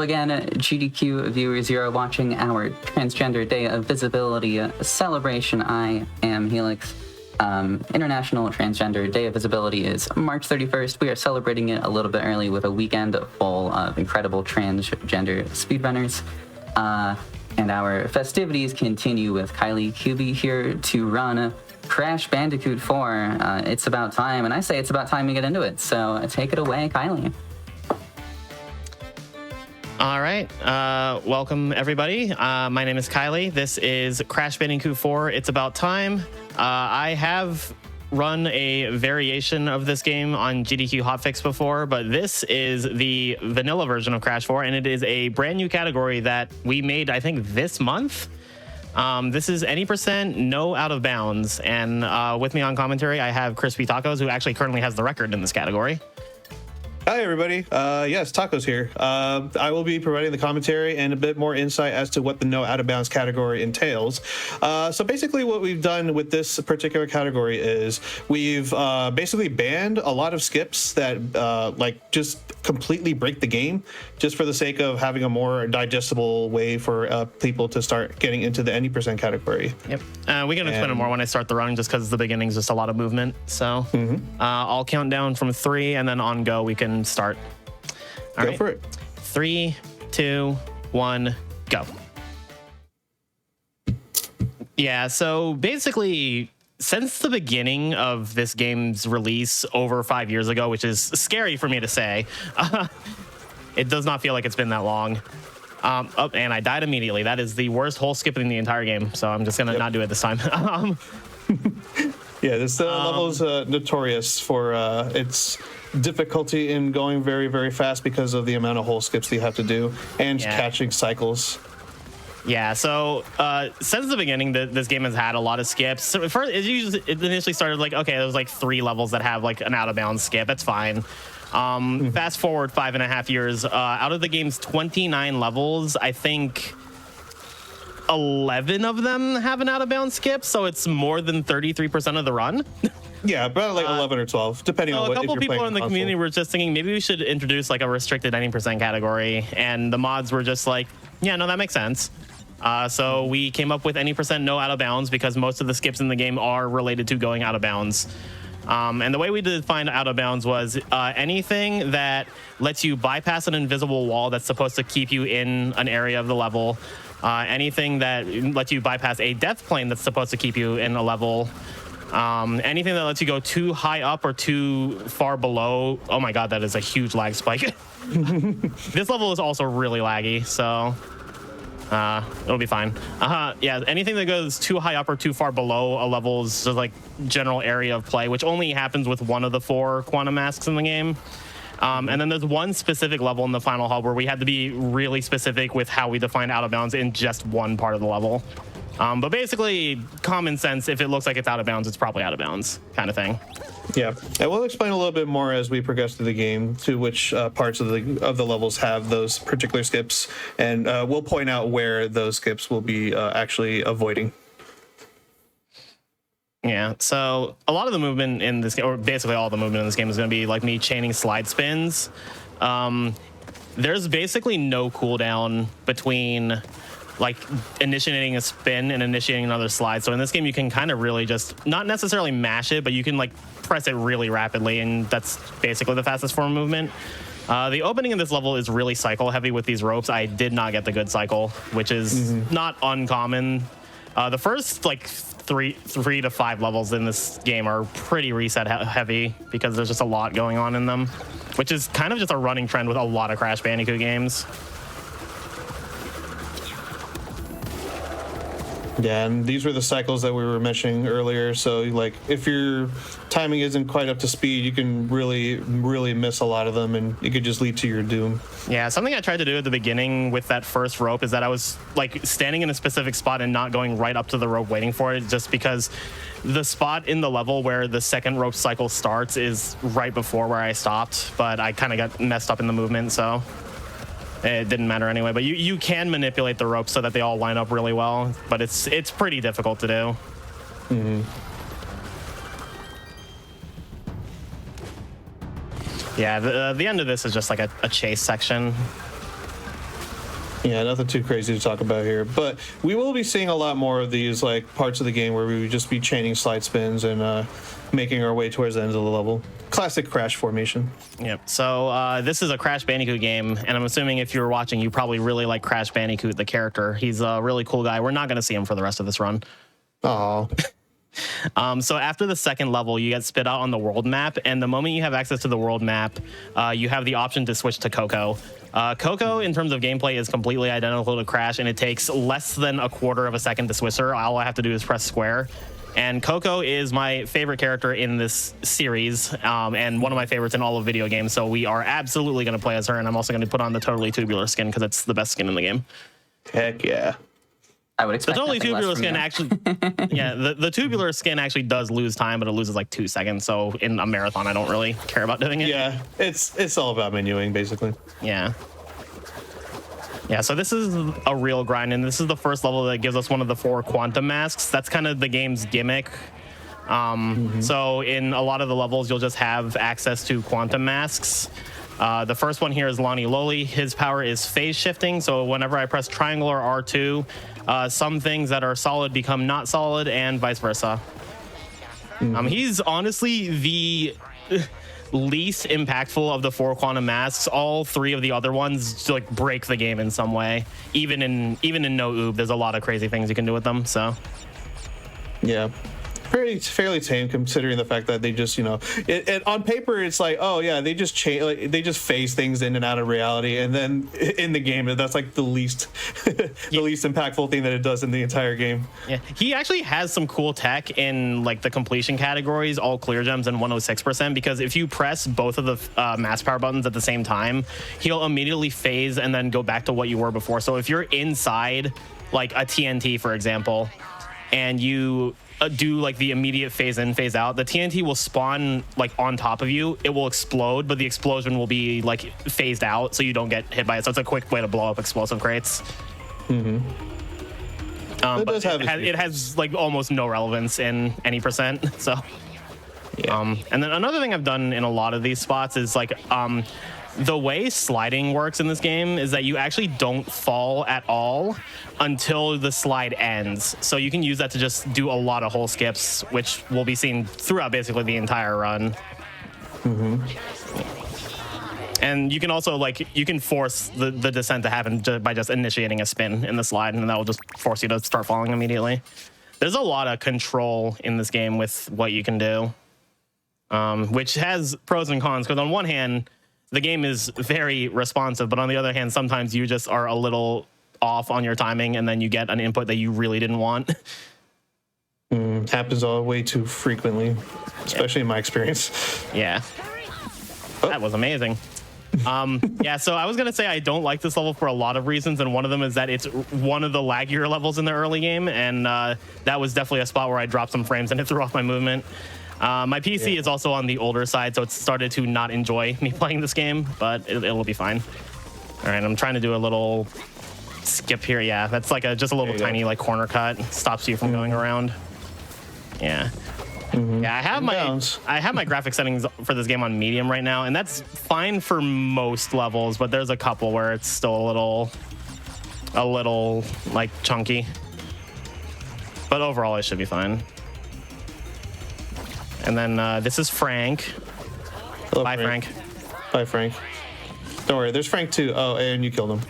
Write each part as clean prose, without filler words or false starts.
Hello again, GDQ viewers. You are watching our Transgender Day of Visibility celebration. I am Helix. International Transgender Day of Visibility is March 31st. We are celebrating it a little bit early with a weekend full of incredible transgender speedrunners. And our festivities continue with Kylie QB here to run Crash Bandicoot 4. It's about time, and I say it's about time we get into it. So take it away, Kylie. All right. Welcome, everybody. My name is Kylie. This is Crash Bandicoot 4. It's about time. I have run a variation of this game on GDQ Hotfix before, but this is the vanilla version of Crash 4, and it is a brand new category that we made, I think, this month. This is any percent no out of bounds, and with me on commentary, I have Crispy Tacos, who actually currently has the record in this category. Hi, everybody. Yes, Tacos here. I will be providing the commentary and a bit more insight as to what the no out of bounds category entails. So basically what we've done with this particular category is we've basically banned a lot of skips that just completely break the game, just for the sake of having a more digestible way for people to start getting into the any percent category. Yep. We can explain it more when I start the run, just because the beginning's just a lot of movement. So I'll count down from 3, and then on go we can start. All right. Go for it. 3, 2, 1, go. Yeah, so basically, since the beginning of this game's release over 5 years ago, which is scary for me to say, it does not feel like it's been that long. And I died immediately. That is the worst hole skip in the entire game, so I'm just going to not do it this time. Yeah, this level is notorious for its difficulty in going very, very fast because of the amount of hole skips that you have to do and catching cycles. Yeah, so since the beginning, this game has had a lot of skips. So first, it initially started like, okay, there was like 3 levels that have like an out of bounds skip. That's fine. Fast forward 5.5 years, out of the game's 29 levels, I think 11 of them have an out of bounds skip. So it's more than 33% of the run. Yeah, about like 11 or 12, depending on what. A couple people in the community were just thinking maybe we should introduce like a restricted 90% category, and the mods were just like, yeah, no, that makes sense. So we came up with any percent no out of bounds because most of the skips in the game are related to going out of bounds. And the way we defined out of bounds was anything that lets you bypass an invisible wall that's supposed to keep you in an area of the level, anything that lets you bypass a death plane that's supposed to keep you in a level, anything that lets you go too high up or too far below. Oh my god, that is a huge lag spike. This level is also really laggy, so it'll be fine. Yeah, anything that goes too high up or too far below a level's like general area of play, which only happens with one of the 4 quantum masks in the game. And then there's one specific level in the final hub where we had to be really specific with how we defined out of bounds in just one part of the level. But basically, common sense, if it looks like it's out of bounds, it's probably out of bounds, kind of thing. Yeah, and we'll explain a little bit more as we progress through the game to which parts of the levels have those particular skips, and we'll point out where those skips will be actually avoiding. Yeah, so a lot of the movement in this game, or basically all the movement in this game, is going to be like me chaining slide spins. There's basically no cooldown between like initiating a spin and initiating another slide. So in this game, you can kind of really just not necessarily mash it, but you can like press it really rapidly, and that's basically the fastest form of movement. The opening of this level is really cycle heavy with these ropes. I did not get the good cycle, which is not uncommon. The first like three to 5 levels in this game are pretty reset heavy because there's just a lot going on in them, which is kind of just a running trend with a lot of Crash Bandicoot games. Yeah, and these were the cycles that we were mentioning earlier. So, like, if your timing isn't quite up to speed, you can really, really miss a lot of them, and it could just lead to your doom. Yeah, something I tried to do at the beginning with that first rope is that I was, like, standing in a specific spot and not going right up to the rope waiting for it, just because the spot in the level where the second rope cycle starts is right before where I stopped, but I kind of got messed up in the movement, so it didn't matter anyway. But you can manipulate the ropes so that they all line up really well, but it's pretty difficult to do. Yeah, the end of this is just like a chase section. Yeah, nothing too crazy to talk about here, but we will be seeing a lot more of these like parts of the game where we would just be chaining slide spins and making our way towards the end of the level. Classic Crash formation. Yep. So this is a Crash Bandicoot game, and I'm assuming if you were watching, you probably really like Crash Bandicoot, the character. He's a really cool guy. We're not going to see him for the rest of this run. Oh. So after the second level, you get spit out on the world map, and the moment you have access to the world map, you have the option to switch to Coco. Coco, in terms of gameplay, is completely identical to Crash, and it takes less than a quarter of a second to switch her. All I have to do is press square. And Coco is my favorite character in this series, and one of my favorites in all of video games, so we are absolutely going to play as her, and I'm also going to put on the Totally Tubular skin because it's the best skin in the game. Heck yeah. I would expect The Totally nothing less Tubular from skin you. actually, yeah, the Tubular skin actually does lose time, but it loses like 2 seconds, so in a marathon, I don't really care about doing it. Yeah, it's all about menuing, basically. Yeah. Yeah, so this is a real grind, and this is the first level that gives us one of the 4 quantum masks. That's kind of the game's gimmick. So in a lot of the levels, you'll just have access to quantum masks. The first one here is Lonnie Loli. His power is phase shifting, so whenever I press triangle or R2, some things that are solid become not solid, and vice versa. He's honestly the least impactful of the 4 quantum masks. All 3 of the other ones like break the game in some way. Even in no OoB, there's a lot of crazy things you can do with them. So yeah, fairly tame considering the fact that they just, you know, it on paper it's like, oh yeah, they just change, like, they just phase things in and out of reality, and then in the game that's like the least the least impactful thing that it does in the entire game. yeah, he actually has some cool tech in like the completion categories, all clear gems and 106%, because if you press both of the mass power buttons at the same time, he'll immediately phase and then go back to what you were before. So if you're inside like a TNT, for example, and you do like the immediate phase in, phase out, the TNT will spawn like on top of you. It will explode, but the explosion will be like phased out, so you don't get hit by it. So it's a quick way to blow up explosive crates. But it has like almost no relevance in any percent. So, Yeah. And then another thing I've done in a lot of these spots is like, the way sliding works in this game is that you actually don't fall at all until the slide ends. So you can use that to just do a lot of hole skips, which will be seen throughout basically the entire run. And you can also like, you can force the descent to happen by just initiating a spin in the slide, and that will just force you to start falling immediately. There's a lot of control in this game with what you can do, which has pros and cons, because on one hand, the game is very responsive, but on the other hand, sometimes you just are a little off on your timing, and then you get an input that you really didn't want. Happens all way too frequently, especially in my experience. Yeah. That was amazing. Yeah, so I was going to say I don't like this level for a lot of reasons, and one of them is that it's one of the laggier levels in the early game, and that was definitely a spot where I dropped some frames and it threw off my movement. My PC is also on the older side, so it's started to not enjoy me playing this game, but it'll be fine. All right, I'm trying to do a little skip here. Yeah, that's like just a little tiny like corner cut. Stops you from going around. Yeah. Yeah, I have my graphic settings for this game on medium right now, and that's fine for most levels, but there's a couple where it's still a little like chunky. But overall, it should be fine. And then this is Frank. Hello, Bye, Frank. Bye, Frank. Don't worry, there's Frank 2. Oh, and you killed him.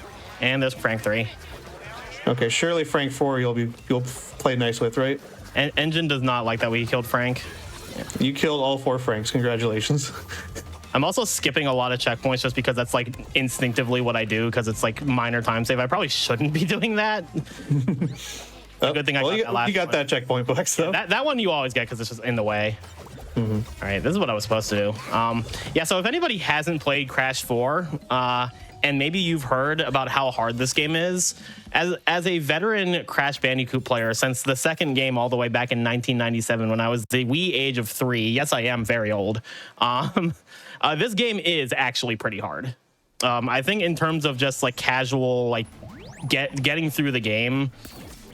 And there's Frank 3. Okay, surely Frank 4 you'll play nice with, right? And Engine does not like that we killed Frank. You killed all 4 Franks. Congratulations. I'm also skipping a lot of checkpoints just because that's like instinctively what I do, because it's like minor time save. I probably shouldn't be doing that. Good thing I got that last you got one. That checkpoint box, though. That one you always get because it's just in the way. All right, this is what I was supposed to do. Yeah, so if anybody hasn't played Crash 4, and maybe you've heard about how hard this game is, as a veteran Crash Bandicoot player since the second game all the way back in 1997 when I was the wee age of 3, yes, I am very old, this game is actually pretty hard. I think in terms of just like casual, like getting through the game,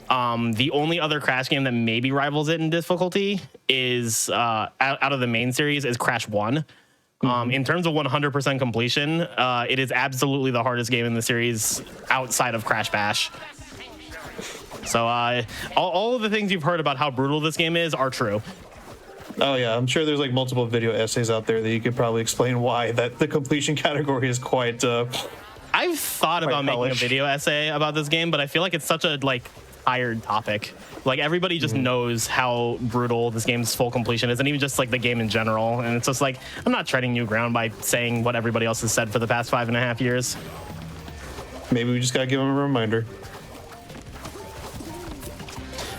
the only other Crash game that maybe rivals it in difficulty is out of the main series is Crash 1. In terms of 100% completion, it is absolutely the hardest game in the series outside of Crash Bash. So all of the things you've heard about how brutal this game is are true. Oh yeah, I'm sure there's like multiple video essays out there that you could probably explain why that the completion category is quite. I've thought about making a video essay about this game, but I feel like it's such a tired topic. Like everybody just knows how brutal this game's full completion is, and even just like the game in general. And it's just like I'm not treading new ground by saying what everybody else has said for the past 5.5 years. Maybe we just gotta give them a reminder.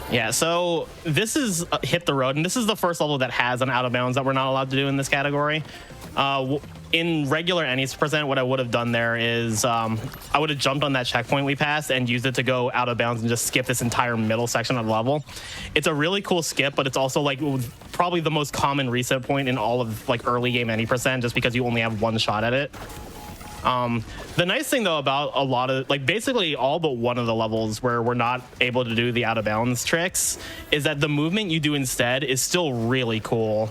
Yeah, so this is Hit the Road, and this is the first level that has an out of bounds that we're not allowed to do in this category. In regular any%, what I would have done there is I would have jumped on that checkpoint we passed and used it to go out of bounds and just skip this entire middle section of the level. It's a really cool skip, but it's also like probably the most common reset point in all of like early game any%, just because you only have one shot at it. The nice thing though about a lot of basically all but one of the levels where we're not able to do the out of bounds tricks is that the movement you do instead is still really cool.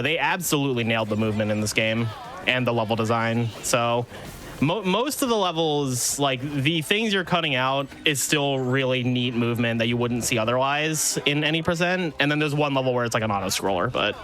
They absolutely nailed the movement in this game and the level design. So most of the levels, like the things you're cutting out is still really neat movement that you wouldn't see otherwise in any%. And then there's one level where it's like an auto scroller, but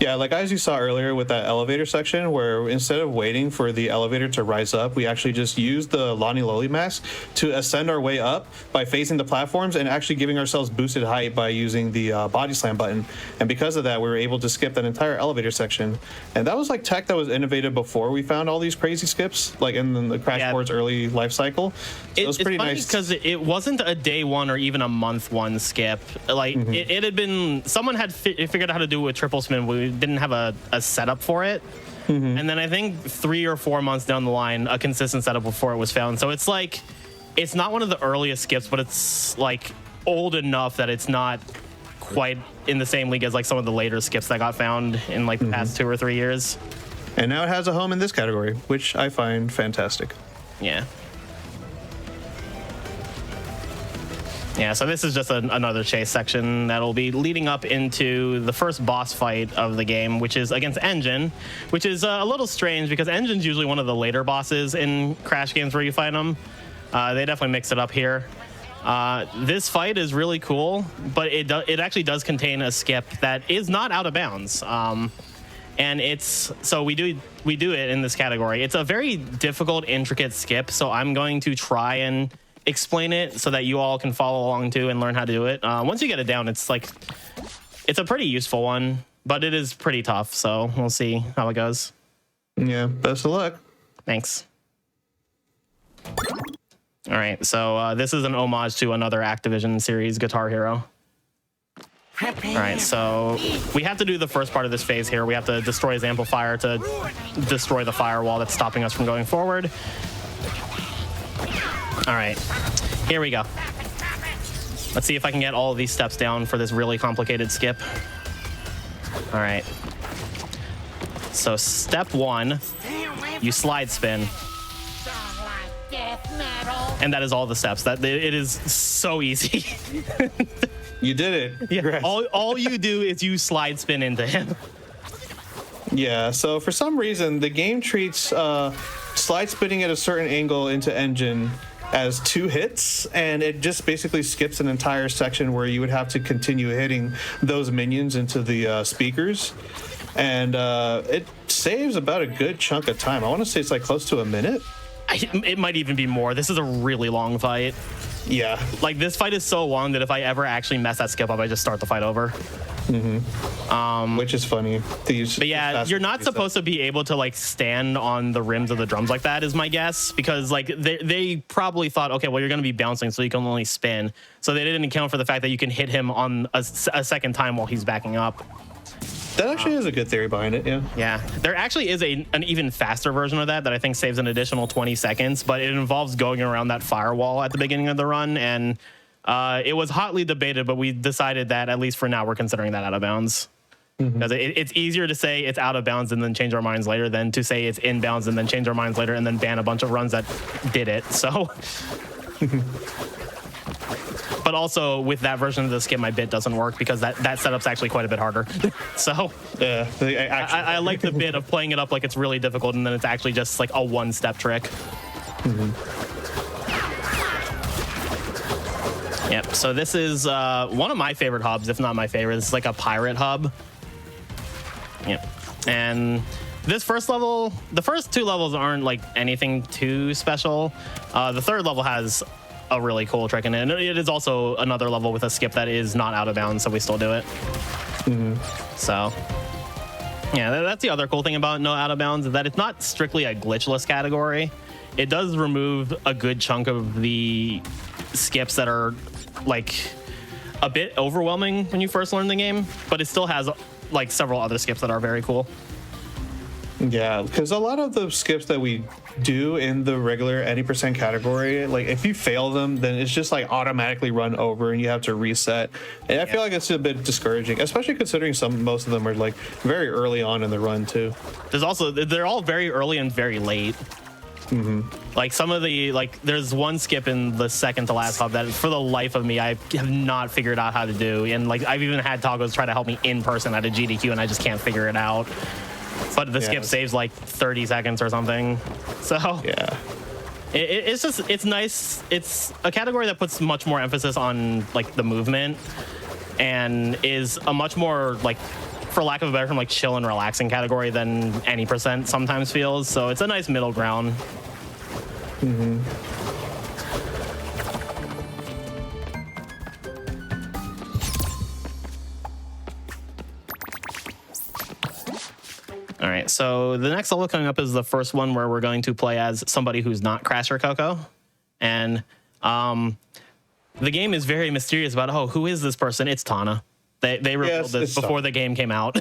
Yeah, like as you saw earlier with that elevator section, where instead of waiting for the elevator to rise up, we actually just used the Lonnie Loli mask to ascend our way up by facing the platforms and actually giving ourselves boosted height by using the body slam button. And because of that, we were able to skip that entire elevator section. And that was like tech that was innovated before we found all these crazy skips, like in the Crash Board's early life cycle. So it was pretty nice. Because it wasn't a day one or even a month one skip. Like it had been, someone had figured out how to do a triple spin. We didn't have a setup for it. And then I think 3 or 4 months down the line, a consistent setup before it was found. So it's like, it's not one of the earliest skips, but it's like old enough that it's not quite in the same league as like some of the later skips that got found in like the past 2 or 3 years. And now it has a home in this category, which I find fantastic. Yeah. Yeah, so this is just another chase section that'll be leading up into the first boss fight of the game, which is against Engine, which is a little strange because Engine's usually one of the later bosses in Crash games where you fight them. They definitely mix it up here. This fight is really cool, but it actually does contain a skip that is not out of bounds. And we do it in this category. It's a very difficult, intricate skip, so I'm going to try and explain it so that you all can follow along too and learn how to do it. Once you get it down, it's a pretty useful one, but it is pretty tough. So we'll see how it goes. Yeah, best of luck. Thanks. All right, so this is an homage to another Activision series, Guitar Hero. All right, so we have to do the first part of this phase here. We have to destroy his amplifier to destroy the firewall that's stopping us from going forward. All right, here we go. Let's see if I can get all of these steps down for this really complicated skip. All right. So step 1, you slide spin. And that is all the steps. It is so easy. You did it. Yeah. All you do is you slide spin into him. Yeah, so for some reason, the game treats slide spinning at a certain angle into Engine as 2 hits, and it just basically skips an entire section where you would have to continue hitting those minions into the speakers. And it saves about a good chunk of time. I want to say it's like close to a minute. It might even be more. This is a really long fight. Yeah. Like, this fight is so long that if I ever actually mess that skip up, I just start the fight over. Which is funny. But yeah, you're not supposed to be able to like stand on the rims of the drums like that, is my guess, because like they probably thought, okay, well, you're going to be bouncing, so you can only spin. So they didn't account for the fact that you can hit him on a second time while he's backing up. That actually is a good theory behind it, yeah. Yeah, there actually is an even faster version of that I think saves an additional 20 seconds, but it involves going around that firewall at the beginning of the run, and it was hotly debated, but we decided that at least for now we're considering that out of bounds. Because it's easier to say it's out of bounds and then change our minds later than to say it's in bounds and then change our minds later and then ban a bunch of runs that did it. So But also with that version of the skip, my bit doesn't work because that setup's actually quite a bit harder. So Yeah, I like the bit of playing it up like it's really difficult, and then it's actually just like a one-step trick. Yep. So this is one of my favorite hubs, if not my favorite. This is like a pirate hub. Yep. And this first level, the first two levels aren't like anything too special. The third level has a really cool trick in it. And it is also another level with a skip that is not out of bounds, so we still do it. So yeah, that's the other cool thing about no out of bounds, is that it's not strictly a glitchless category. It does remove a good chunk of the skips that are like a bit overwhelming when you first learn the game, but it still has like several other skips that are very cool. Yeah, because a lot of the skips that we do in the regular any percent category, like if you fail them, then it's just like automatically run over and you have to reset. And I feel like it's a bit discouraging, especially considering most of them are like very early on in the run too. They're all very early and very late. Like some of the, like there's one skip in the second to last hub that for the life of me I have not figured out how to do, and like I've even had Tacos try to help me in person at a GDQ and I just can't figure it out. But the skip saves like 30 seconds or something. So Yeah. It's nice. It's a category that puts much more emphasis on like the movement and is a much more like, for lack of a better term, like chill and relaxing category than any percent sometimes feels. So it's a nice middle ground. All right, so the next level coming up is the first one where we're going to play as somebody who's not Crash or Coco. And the game is very mysterious about, oh, who is this person? It's Tana. They revealed this before the game came out.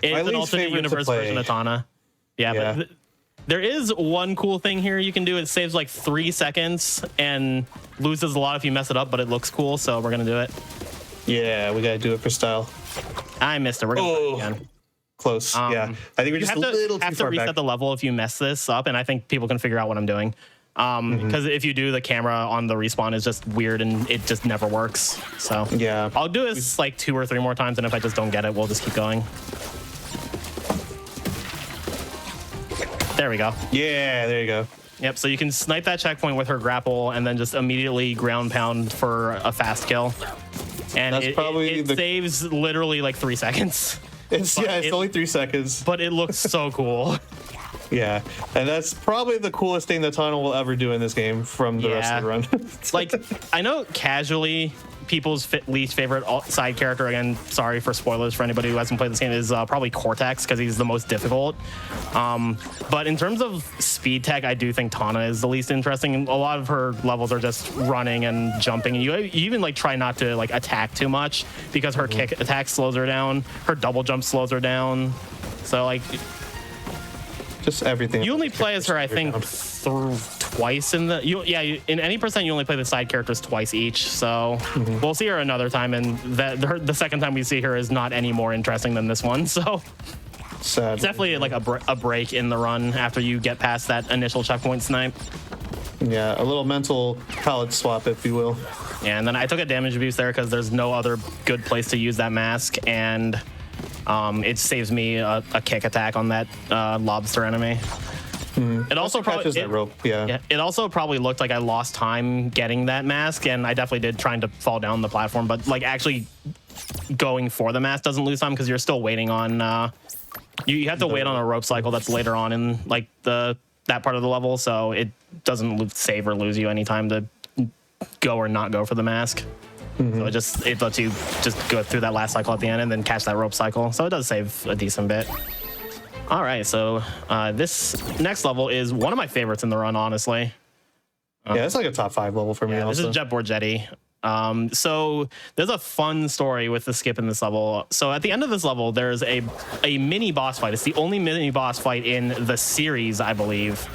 It's an alternate universe version of Tana. Yeah. But there is one cool thing here you can do. It saves like 3 seconds and loses a lot if you mess it up, but it looks cool, so we're going to do it. Yeah, we got to do it for style. I missed it. We're going to do it again. Close. Yeah. I think we're just a little too far back. have to reset the level if you mess this up, and I think people can figure out what I'm doing. Because if you do, the camera on the respawn is just weird and it just never works. So yeah, I'll do this like 2 or 3 more times, and if I just don't get it, we'll just keep going. There we go. Yeah, there you go. Yep, so you can snipe that checkpoint with her grapple and then just immediately ground pound for a fast kill. And it saves literally like 3 seconds. It's only 3 seconds. But it looks so cool. Yeah, and that's probably the coolest thing that Tana will ever do in this game from the rest of the run. Like, I know casually people's least favorite side character, again, sorry for spoilers for anybody who hasn't played this game, is probably Cortex, because he's the most difficult. But in terms of speed tech, I do think Tana is the least interesting. A lot of her levels are just running and jumping, and you even like try not to like attack too much because her kick attack slows her down, her double jump slows her down. So like, just everything. You only play as her, I think, twice in the. In any percent, you only play the side characters twice each. So we'll see her another time, and the second time we see her is not any more interesting than this one. So sad. It's definitely like a break in the run after you get past that initial checkpoint snipe. Yeah, a little mental palette swap, if you will. Yeah, and then I took a damage boost there because there's no other good place to use that mask, and it saves me a kick attack on that lobster enemy. It also probably that rope. Yeah. It also probably looked like I lost time getting that mask, and I definitely did trying to fall down the platform. But like actually going for the mask doesn't lose time because you're still waiting on. You have to wait on a rope cycle that's later on in like that part of the level, so it doesn't save or lose you any time to go or not go for the mask. So it lets you just go through that last cycle at the end and then catch that rope cycle. So it does save a decent bit. All right, so this next level is one of my favorites in the run, honestly. Yeah, it's like a top 5 level for me. This is Jetboard Jetty. So there's a fun story with the skip in this level. So at the end of this level, there's a mini boss fight. It's the only mini boss fight in the series, I believe.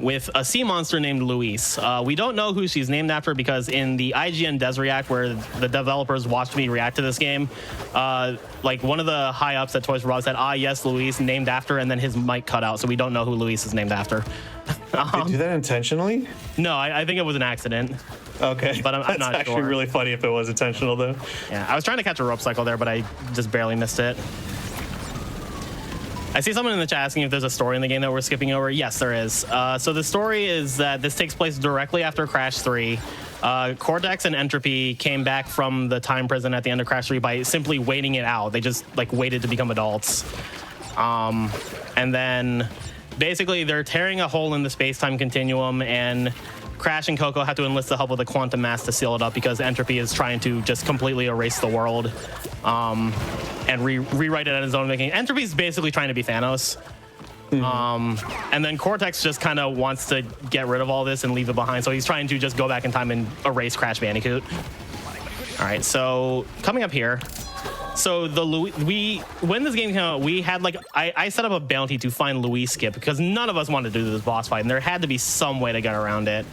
With a sea monster named Luis. We don't know who she's named after because in the IGN Des React, where the developers watched me react to this game, like one of the high ups at Toys for Bob said, yes, Luis, named after, and then his mic cut out, so we don't know who Luis is named after. They do that intentionally? No, I think it was an accident. Okay, but I'm that's not actually sure. really funny if it was intentional though. Yeah, I was trying to catch a rope cycle there, but I just barely missed it. I see someone in the chat asking if there's a story in the game that we're skipping over. Yes, there is. So the story is that this takes place directly after Crash 3. Cortex and Entropy came back from the time prison at the end of Crash 3 by simply waiting it out. They just like waited to become adults. And then basically they're tearing a hole in the space-time continuum, and Crash and Coco have to enlist the help of the quantum mass to seal it up because Entropy is trying to just completely erase the world and rewrite it at his own making. Entropy's basically trying to be Thanos. And then Cortex just kind of wants to get rid of all this and leave it behind. So he's trying to just go back in time and erase Crash Bandicoot. All right, so coming up here. So when this game came out, we had like, I set up a bounty to find Louise skip because none of us wanted to do this boss fight, and there had to be some way to get around it.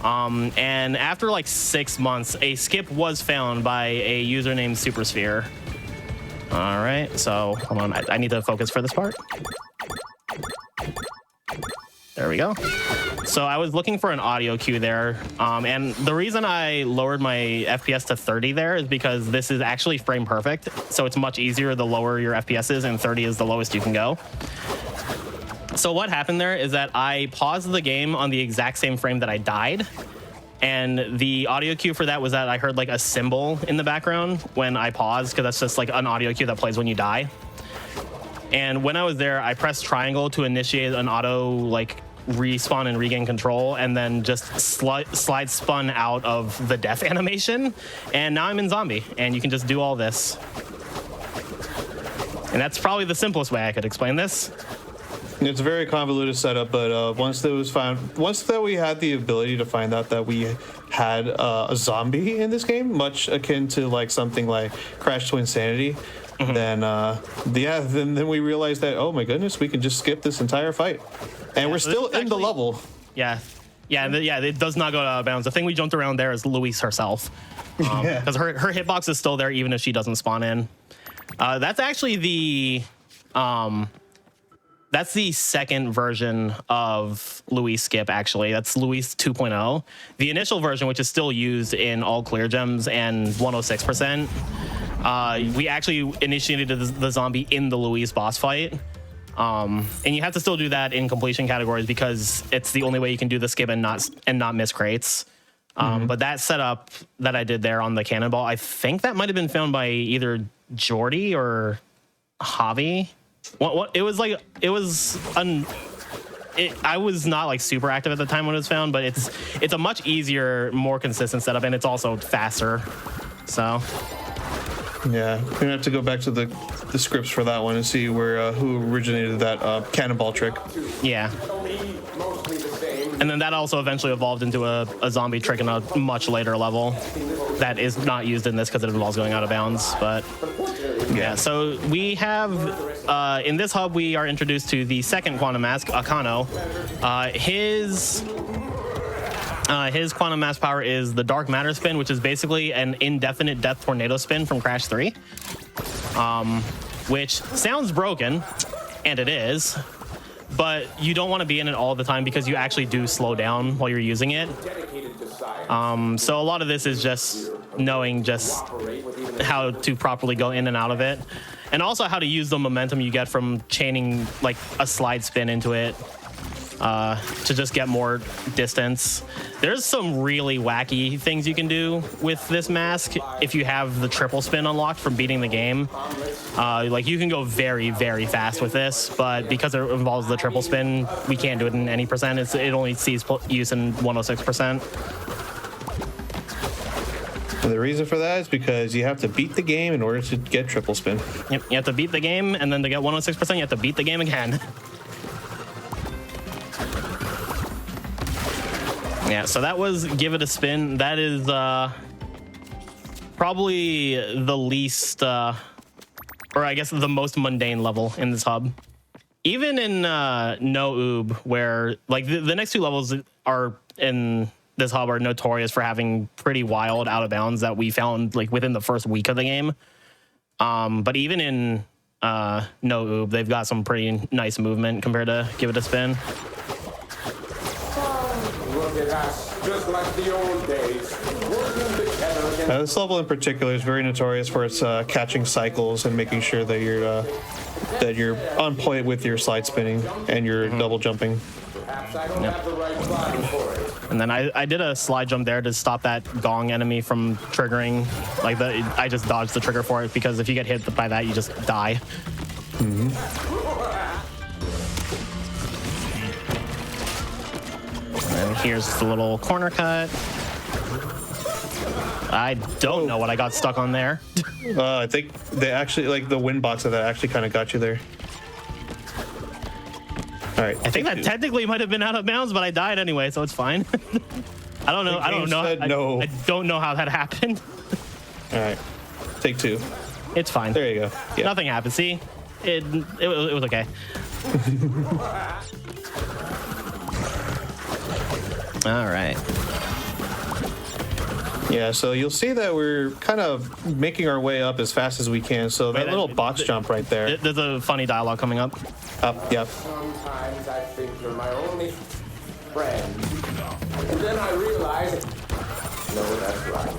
And after like 6 months, a skip was found by a user named Supersphere. All right, so hold on, I need to focus for this part. There we go. So I was looking for an audio cue there, and the reason I lowered my FPS to 30 there is because this is actually frame perfect, so it's much easier the lower your FPS is, and 30 is the lowest you can go. So what happened there is that I paused the game on the exact same frame that I died, and the audio cue for that was that I heard like a cymbal in the background when I paused, because that's just like an audio cue that plays when you die. And when I was there, I pressed triangle to initiate an auto like respawn and regain control, and then just slide spun out of the death animation, and now I'm in zombie, and you can just do all this. And that's probably the simplest way I could explain this. It's a very convoluted setup, but once that we had the ability to find out that we had a zombie in this game, much akin to like something like Crash Twinsanity, then we realized that, oh my goodness, we can just skip this entire fight, and we're still in the level. Yeah, it does not go out of bounds. The thing we jumped around there is Louise herself, because her hitbox is still there even if she doesn't spawn in. That's actually the that's the second version of Louise skip, actually. That's Louise 2.0. The initial version, which is still used in all clear gems and 106%, we actually initiated the zombie in the Louise boss fight. And you have to still do that in completion categories because it's the only way you can do the skip and not miss crates. But that setup that I did there on the cannonball, I think that might have been found by either Jordy or Javi. It was like, I was not like super active at the time when it was found, but it's a much easier, more consistent setup, and it's also faster. So yeah, we're gonna have to go back to the scripts for that one and see where who originated that cannonball trick. Yeah. And then that also eventually evolved into a zombie trick in a much later level that is not used in this because it involves going out of bounds. But yeah, so we have in this hub we are introduced to the second quantum mask, Akano. His quantum mass power is the dark matter spin, which is basically an indefinite death tornado spin from Crash 3, which sounds broken, and it is, but you don't want to be in it all the time because you actually do slow down while you're using it. So a lot of this is just knowing just how to properly go in and out of it, and also how to use the momentum you get from chaining like a slide spin into it to just get more distance. There's some really wacky things you can do with this mask if you have the triple spin unlocked from beating the game. Like you can go very, very fast with this, but because it involves the triple spin, we can't do it in any percent. It only sees use in 106%. And the reason for that is because you have to beat the game in order to get triple spin. Yep, you have to beat the game, and then to get 106%, you have to beat the game again. Yeah, so that was Give It a Spin. That is probably the least, or I guess the most mundane level in this hub. Even in No OoB, where like the next two levels are in this hub are notorious for having pretty wild out of bounds that we found like within the first week of the game. But even in No OoB, they've got some pretty nice movement compared to Give It a Spin. look at us, just like the old days, working together against... This level in particular is very notorious for its catching cycles and making sure that you're on point with your slide spinning and your double jumping. Perhaps I don't have the right body for it. And then I did a slide jump there to stop that gong enemy from triggering. Like I just dodged the trigger for it because if you get hit by that, you just die. And here's the little corner cut. I don't know what I got stuck on there. I think they actually, like the wind box of that actually kind of got you there. All right. I think that technically might have been out of bounds, but I died anyway, so it's fine. I don't know. I don't know. No. I don't know how that happened. All right. Take two. It's fine. There you go. Yeah. Nothing happened. See, it was okay. All right. Yeah, so you'll see that we're kind of making our way up as fast as we can. So that little box jump right there. There's a funny dialogue coming up. Up, yep. Sometimes I think you're my only friend. And then I realize, no, that's right.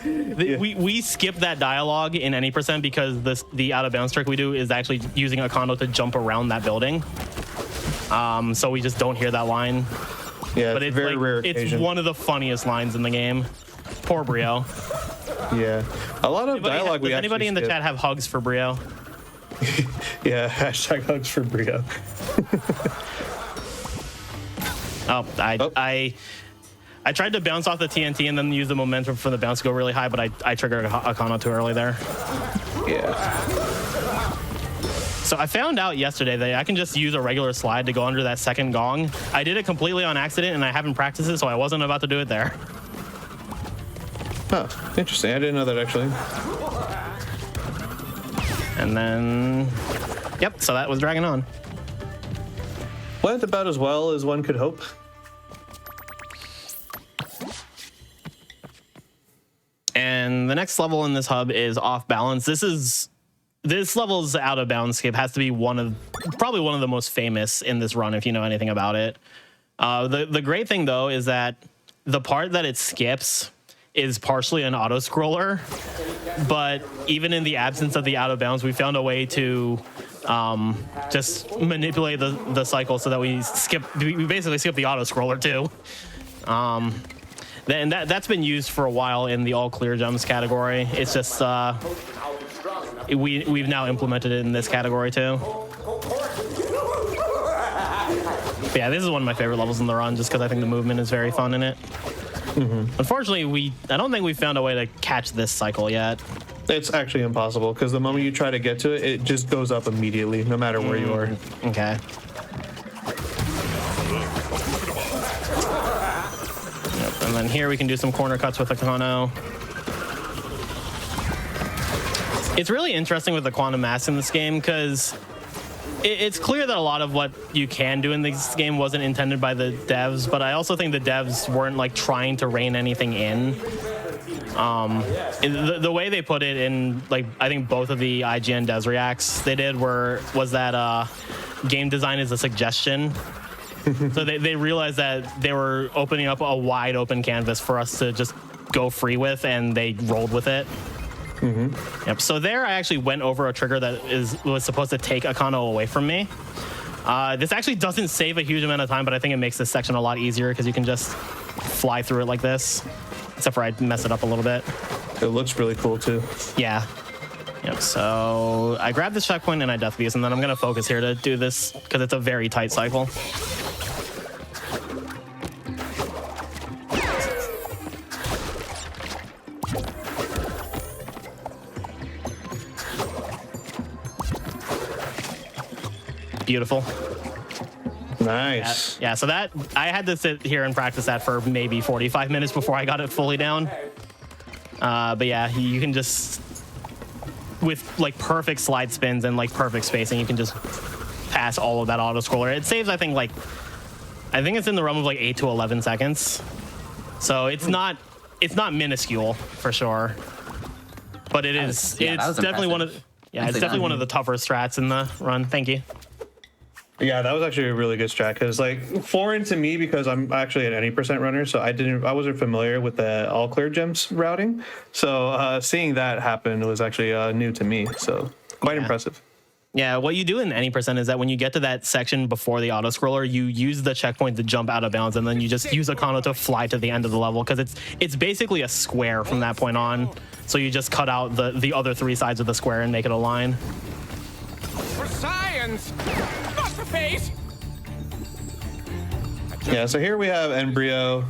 Okay. We skip that dialogue in any percent because the out of bounds trick we do is actually using a condo to jump around that building. So we just don't hear that line. Yeah, But it's it's a very rare it's occasion. one of the funniest lines in the game. Poor Brio. Yeah. A lot of dialogue we Does actually anybody in the skip. chat have hugs for Brio? Yeah, hashtag hugs for Brio. I tried to bounce off the TNT and then use the momentum for the bounce to go really high, but I triggered a cono too early there. Yeah. So I found out yesterday that I can just use a regular slide to go under that second gong. I did it completely on accident and I haven't practiced it, so I wasn't about to do it there. Huh. Interesting. I didn't know that actually. And then, yep, so that was dragging on. Went about as well as one could hope. And the next level in this hub is off balance. This level's out of bounds skip has to be probably one of the most famous in this run if you know anything about it. The great thing though is that the part that it skips is partially an auto scroller, but even in the absence of the out of bounds, we found a way to just manipulate the cycle so that we basically skip the auto scroller too. And that's been used for a while in the all clear jumps category. It's just we've now implemented it in this category too. But yeah, this is one of my favorite levels in the run just because I think the movement is very fun in it. Unfortunately, I don't think we've found a way to catch this cycle yet. It's actually impossible because the moment you try to get to it, it just goes up immediately, no matter where you are. Okay. Yep, and then here we can do some corner cuts with the Kano. It's really interesting with the quantum mass in this game because it's clear that a lot of what you can do in this game wasn't intended by the devs, but I also think the devs weren't like trying to rein anything in. The way they put it in, like I think both of the IGN devs reacts they did was that game design is a suggestion. So they realized that they were opening up a wide open canvas for us to just go free with, and they rolled with it. Yep. So there, I actually went over a trigger that was supposed to take a Kano away from me. This actually doesn't save a huge amount of time, but I think it makes this section a lot easier because you can just fly through it like this. Except for I mess it up a little bit. It looks really cool too. Yeah. Yep. So I grabbed this checkpoint and I death beast, and then I'm gonna focus here to do this because it's a very tight cycle. Beautiful. Nice. Yeah, so that I had to sit here and practice that for maybe 45 minutes before I got it fully down. But yeah, you can just, with like perfect slide spins and like perfect spacing, you can just pass all of that auto scroller. It saves, I think it's in the realm of like 8 to 11 seconds. So it's not minuscule for sure. But it's definitely one of the tougher strats in the run. Thank you. Yeah, that was actually a really good strat because, like, foreign to me because I'm actually an any percent runner, so I wasn't familiar with the all clear gems routing. So seeing that happen was actually new to me. So quite impressive. Yeah, what you do in any percent is that when you get to that section before the auto scroller, you use the checkpoint to jump out of bounds, and then you just use Akano to fly to the end of the level because it's basically a square from that point on. So you just cut out the other 3 sides of the square and make it a line. For science, not for face. Yeah, so here we have Embryo.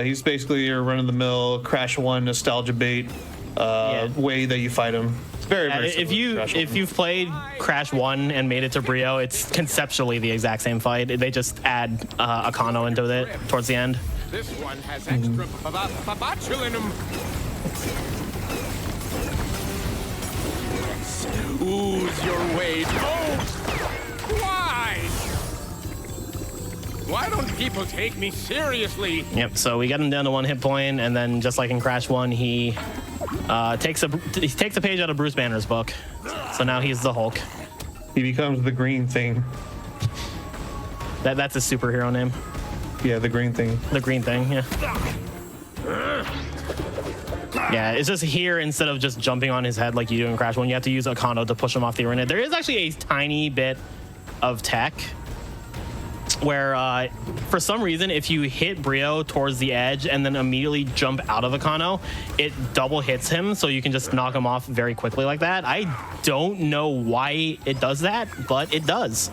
He's basically your run-of-the-mill Crash 1 nostalgia bait way that you fight him. It's very if you've played Crash 1 and made it to Brio, it's conceptually the exact same fight. They just add Akano into it towards the end. This one has extra babachul in him. Ooze your way. Oh, why? Why don't people take me seriously? Yep. So we got him down to 1 hit point, and then just like in Crash 1, he takes a page out of Bruce Banner's book. So now he's the Hulk. He becomes the green thing. That's his superhero name. Yeah, the green thing. The green thing. Yeah. Yeah, it's just here instead of just jumping on his head like you do in Crash 1, you have to use Akano to push him off the arena. There is actually a tiny bit of tech where for some reason if you hit Brio towards the edge and then immediately jump out of Akano, it double hits him, so you can just knock him off very quickly like that. I don't know why it does that, but it does.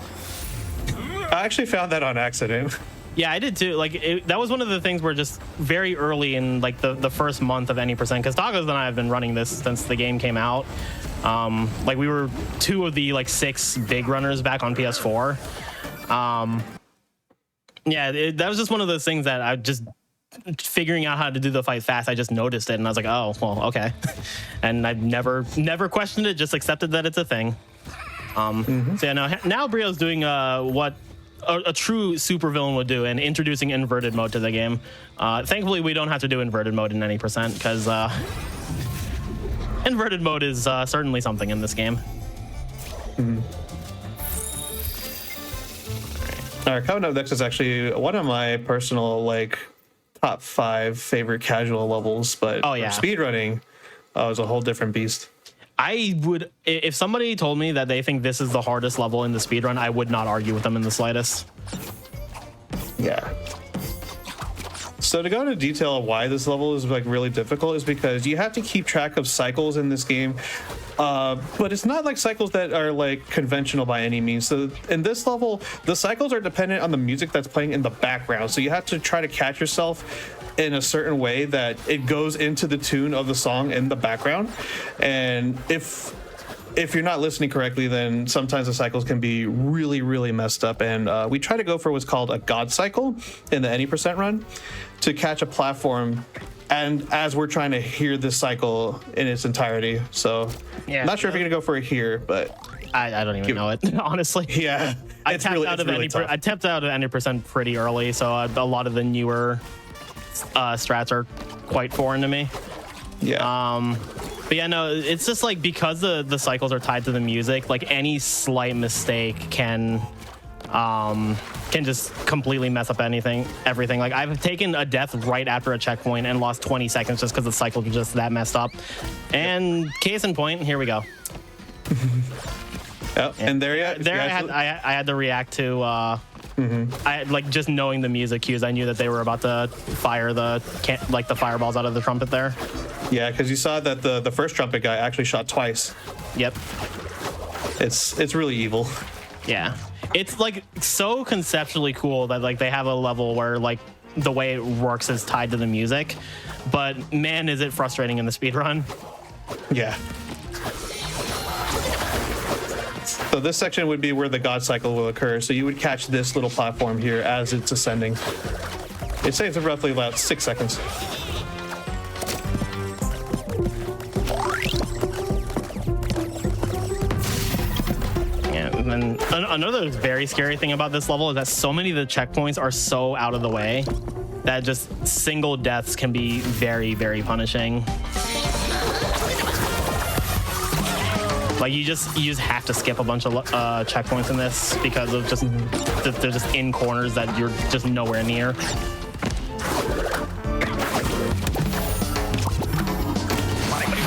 I actually found that on accident. Yeah, I did too. Like that was one of the things where just very early in like the first month of any percent, because Tacos and I have been running this since the game came out. Like we were 2 of the like 6 big runners back on PS4. Yeah, that was just one of those things that I just figuring out how to do the fight fast. I just noticed it and I was like, oh, well, okay. And I've never questioned it, just accepted that it's a thing. So yeah, now Brio's doing what a true supervillain would do and introducing inverted mode to the game. Thankfully, we don't have to do inverted mode in any percent because inverted mode is certainly something in this game. All right, coming up next is actually one of my personal like top 5 favorite casual levels, but speedrunning is a whole different beast. I would, if somebody told me that they think this is the hardest level in the speedrun, I would not argue with them in the slightest. Yeah. So to go into detail of why this level is like really difficult is because you have to keep track of cycles in this game, but it's not like cycles that are like conventional by any means. So in this level, the cycles are dependent on the music that's playing in the background. So you have to try to catch yourself in a certain way that it goes into the tune of the song in the background. And if you're not listening correctly, then sometimes the cycles can be really, really messed up. And we try to go for what's called a God cycle in the any percent run to catch a platform. And as we're trying to hear this cycle in its entirety. So I'm not sure if you're going to go for it here, but I don't even know it, honestly. Yeah. I tapped out of any percent pretty early. So a lot of the newer strats are quite foreign to me. Yeah. But yeah, no, it's just like because the cycles are tied to the music, like any slight mistake can just completely mess up everything. Like I've taken a death right after a checkpoint and lost 20 seconds just because the cycle was just that messed up. And case in point, here we go. And there I had to react to I like just knowing the music cues. I knew that they were about to fire the fireballs out of the trumpet there. Yeah, because you saw that the first trumpet guy actually shot twice. Yep. It's really evil. Yeah. It's like so conceptually cool that like they have a level where like the way it works is tied to the music, but man, is it frustrating in the speedrun. Yeah. So this section would be where the God cycle will occur. So you would catch this little platform here as it's ascending. It saves roughly about 6 seconds. And then another very scary thing about this level is that so many of the checkpoints are so out of the way that just single deaths can be very, very punishing. Like you just have to skip a bunch of checkpoints in this because of just they're just in corners that you're just nowhere near.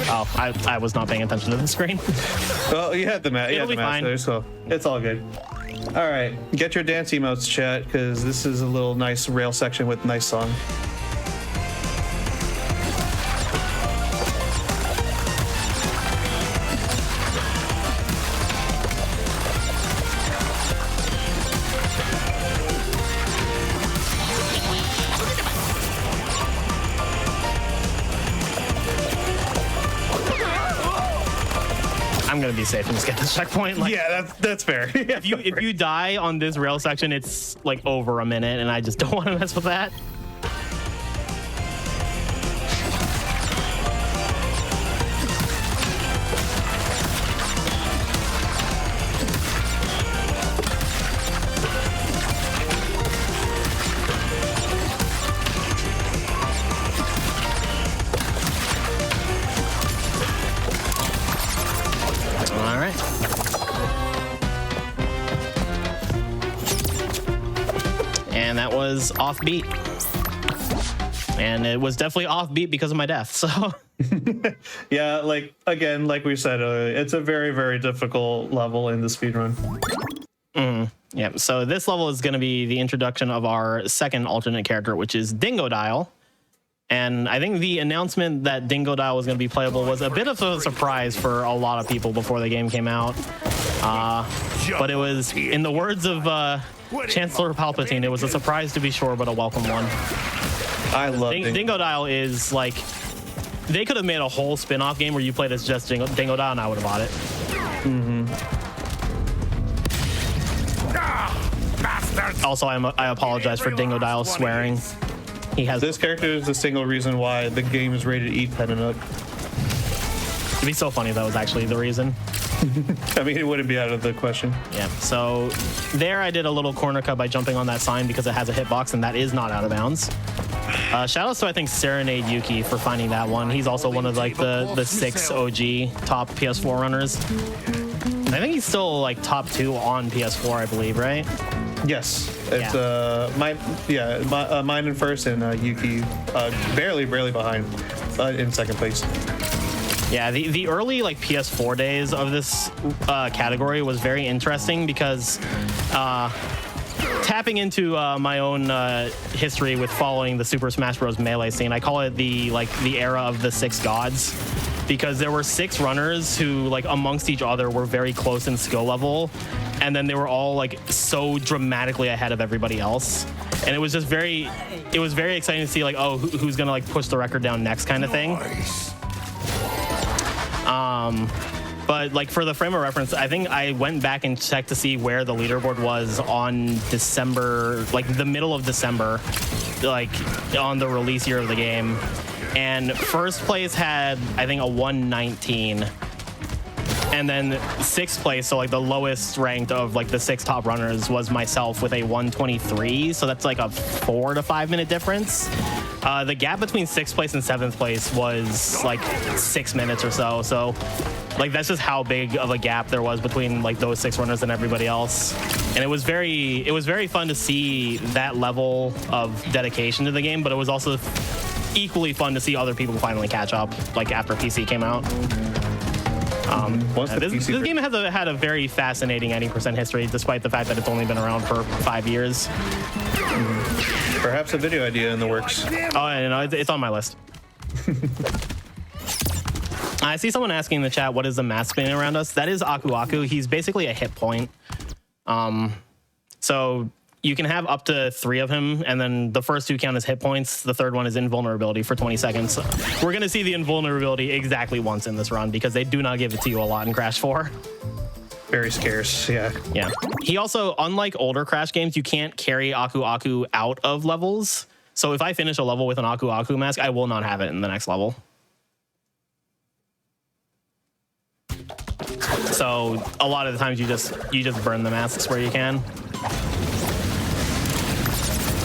Oh, I was not paying attention to the screen. Well, you had the map. It'll be fine. There, so it's all good. All right, get your dance emotes, chat, because this is a little nice rail section with nice song. I'm gonna be safe and just get this checkpoint. Like, Yeah, that's fair. if you die on this rail section, it's like over a minute, and I just don't want to mess with that. All right. And that was offbeat. And it was definitely offbeat because of my death. So Yeah, like again, like we said, it's a very, very difficult level in the speedrun. yeah. So this level is going to be the introduction of our second alternate character, which is Dingodile. And I think the announcement that Dingodile was going to be playable was a bit of a surprise for a lot of people before the game came out. But it was, in the words of Chancellor Palpatine, it was a surprise to be sure, but a welcome one. I love Dingodile is like, they could have made a whole spin-off game where you played as just Dingodile, and I would have bought it. Also, I apologize for Dingodile swearing. He has. This character is the single reason why the game is rated E10 and up. It'd be so funny if that was actually the reason. I mean, it wouldn't be out of the question. Yeah. So there, I did a little corner cut by jumping on that sign because it has a hitbox, and that is not out of bounds. Shout outs to, I think, Serenade Yuki for finding that one. He's also one of like the 6 OG top PS4 runners. I think he's still like top 2 on PS4, I believe, right? Yes, it's mine in first and Yuki barely behind in second place. Yeah, the early like PS4 days of this category was very interesting because tapping into my own history with following the Super Smash Bros. Melee scene, I call it the era of the 6 gods, because there were 6 runners who like amongst each other were very close in skill level, and then they were all like so dramatically ahead of everybody else, and it was just very exciting to see like, oh, who's gonna like push the record down next kind of thing. But like for the frame of reference, I think I went back and checked to see where the leaderboard was on December, like the middle of December, like on the release year of the game. And first place had, I think, a 119. And then 6th place, so like the lowest ranked of like the 6 top runners, was myself with a 123. So that's like a 4 to 5 minute difference. The gap between 6th place and 7th place was like 6 minutes or so. So like that's just how big of a gap there was between like those 6 runners and everybody else. And it was very fun to see that level of dedication to the game, but it was also equally fun to see other people finally catch up like after PC came out. This game has had a very fascinating 90% history, despite the fact that it's only been around for 5 years. Perhaps a video idea in the works. Oh, no, it's on my list. I see someone asking in the chat, what is the mask spinning around us? That is Aku Aku. He's basically a hit point. So you can have up to 3 of him, and then the first 2 count as hit points. The third one is invulnerability for 20 seconds. We're going to see the invulnerability exactly once in this run because they do not give it to you a lot in Crash 4. Very scarce, yeah. Yeah. He also, unlike older Crash games, you can't carry Aku Aku out of levels. So if I finish a level with an Aku Aku mask, I will not have it in the next level. So a lot of the times you just burn the masks where you can.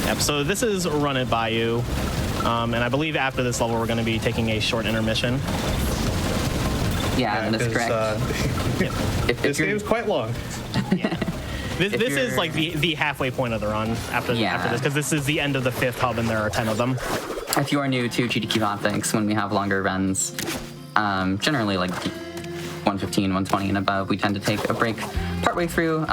Yep, so this is Run It By You. And I believe after this level, we're going to be taking a short intermission. Yeah, that is 'cause, correct. If this you're- game is quite long. This is you're- like the halfway point of the run after this, because this is the end of the 5th hub and there are 10 of them. If you are new to GDQ Hotfix, when we have longer runs, generally like 115, 120 and above, we tend to take a break partway through.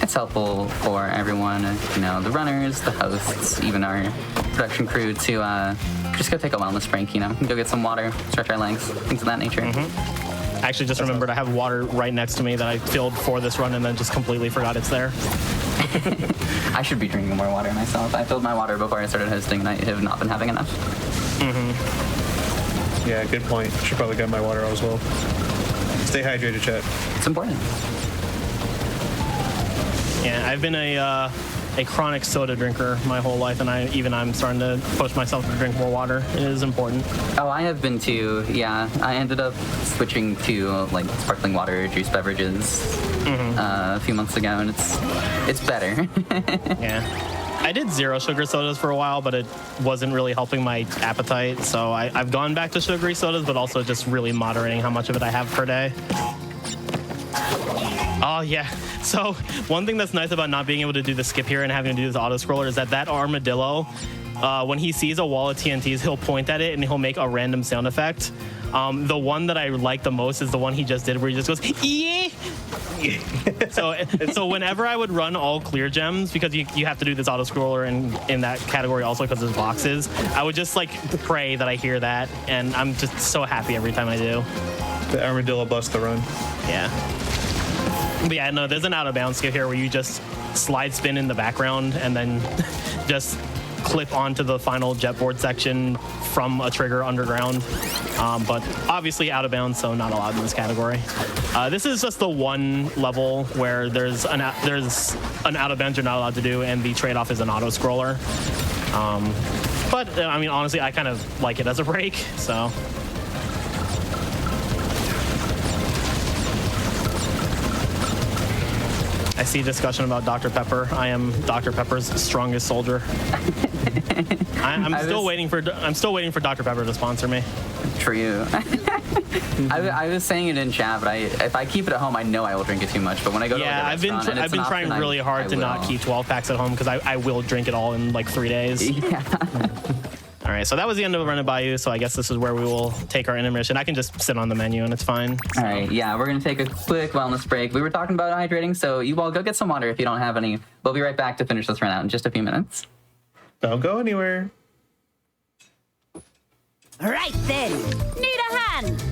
It's helpful for everyone, the runners, the hosts, even our production crew to just go take a wellness break, go get some water, stretch our legs, things of that nature. I actually just remembered I have water right next to me that I filled for this run and then just completely forgot it's there. I should be drinking more water myself. I filled my water before I started hosting and I have not been having enough. Yeah, good point. Should probably get my water as well. Stay hydrated, chat. It's important. Yeah, I've been a chronic soda drinker my whole life, and I'm starting to push myself to drink more water. It is important. Oh, I have been too. Yeah, I ended up switching to like sparkling water, juice beverages a few months ago, and it's better. Yeah. I did 0 sugar sodas for a while, but it wasn't really helping my appetite. So I've gone back to sugary sodas, but also just really moderating how much of it I have per day. Oh, yeah. So one thing that's nice about not being able to do the skip here and having to do this auto scroller is that armadillo, when he sees a wall of TNTs, he'll point at it and he'll make a random sound effect. The one that I like the most is the one he just did where he just goes, yeah. So whenever I would run all clear gems, because you have to do this auto scroller in that category also because there's boxes, I would just like pray that I hear that, and I'm just so happy every time I do. The armadillo bust the run. Yeah. But yeah, no, there's an out of bounds skip here where you just slide spin in the background and then just clip onto the final jetboard section from a trigger underground. But obviously out of bounds, so not allowed in this category. This is just the one level where there's an out of bounds you're not allowed to do, and the trade-off is an auto scroller. But I mean, honestly, I kind of like it as a break, so. I see discussion about Dr. Pepper. I am Dr. Pepper's strongest soldier. I'm still waiting for Dr. Pepper to sponsor me. True. I was saying it in chat, but if I keep it at home, I know I will drink it too much. But when I go to I've been trying really hard to not keep 12 packs at home because I will drink it all in like 3 days. Yeah. All right, so that was the end of Run It By You. So I guess this is where we will take our intermission. I can just sit on the menu and it's fine. All right, yeah, we're gonna take a quick wellness break. We were talking about hydrating, so you all go get some water if you don't have any. We'll be right back to finish this run out in just a few minutes. Don't go anywhere. Right then, need a hand.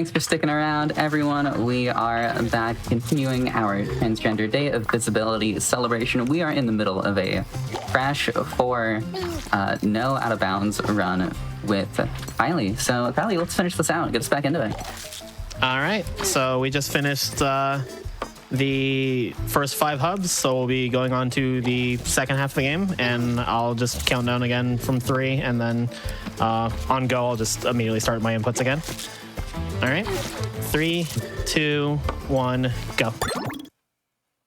thanks for sticking around, everyone. We are back continuing our Transgender Day of Visibility celebration. We are in the middle of a Crash 4 no out of bounds run with Kylie. So, Kylie, let's finish this out and get us back into it. All right, so we just finished the first 5 hubs, so we'll be going on to the second half of the game, and I'll just count down again from 3, and then on go, I'll just immediately start my inputs again. All right, 3, 2, 1, go.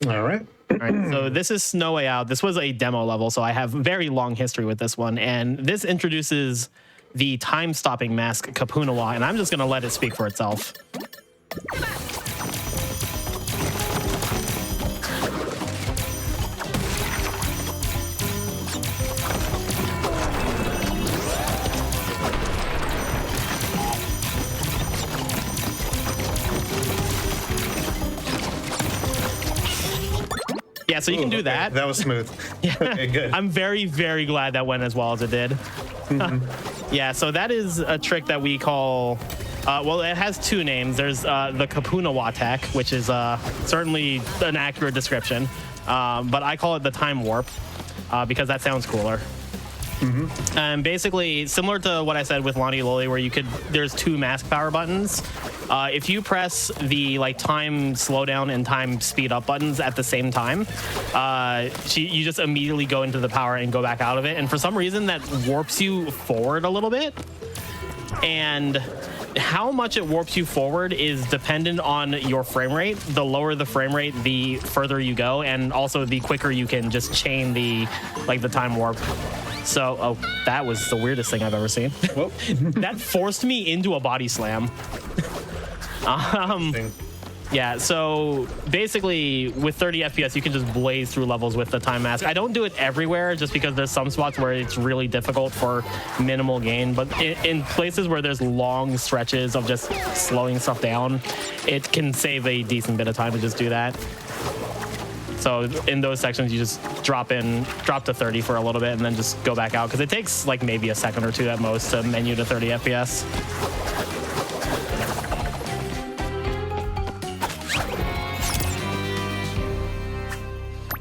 All right. All right, so this is No Way Out. This was a demo level, so I have very long history with this one, and this introduces the time-stopping mask Kapunawa, and I'm just gonna let it speak for itself. Yeah, so you can do that. That was smooth. Yeah. Okay, good. I'm very, very glad that went as well as it did. Yeah, so that is a trick that we call, well, it has 2 names. There's the Kapunawa tech, which is certainly an accurate description, but I call it the time warp because that sounds cooler. And basically, similar to what I said with Lonnie Loli, where there's 2 mask power buttons. If you press the time slowdown and time speed up buttons at the same time, you just immediately go into the power and go back out of it. And for some reason, that warps you forward a little bit. And how much it warps you forward is dependent on your frame rate. The lower the frame rate, the further you go, and also the quicker you can just chain the time warp. So, oh, that was the weirdest thing I've ever seen. That forced me into a body slam. Yeah, so basically with 30 FPS, you can just blaze through levels with the time mask. I don't do it everywhere just because there's some spots where it's really difficult for minimal gain, but in places where there's long stretches of just slowing stuff down, it can save a decent bit of time to just do that. So in those sections, you just drop to 30 for a little bit and then just go back out because it takes maybe a second or 2 at most to menu to 30 FPS.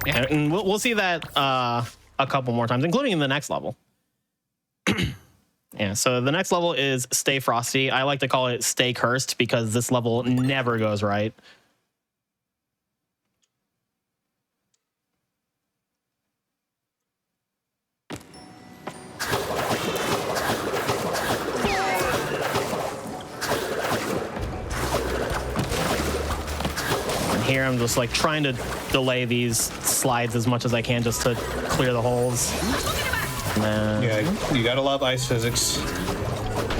Yeah, and we'll see that a couple more times, including in the next level. Yeah, so the next level is Stay Frosty. I like to call it Stay Cursed because this level never goes right. Here I'm just trying to delay these slides as much as I can just to clear the holes. Yeah, you gotta love ice physics.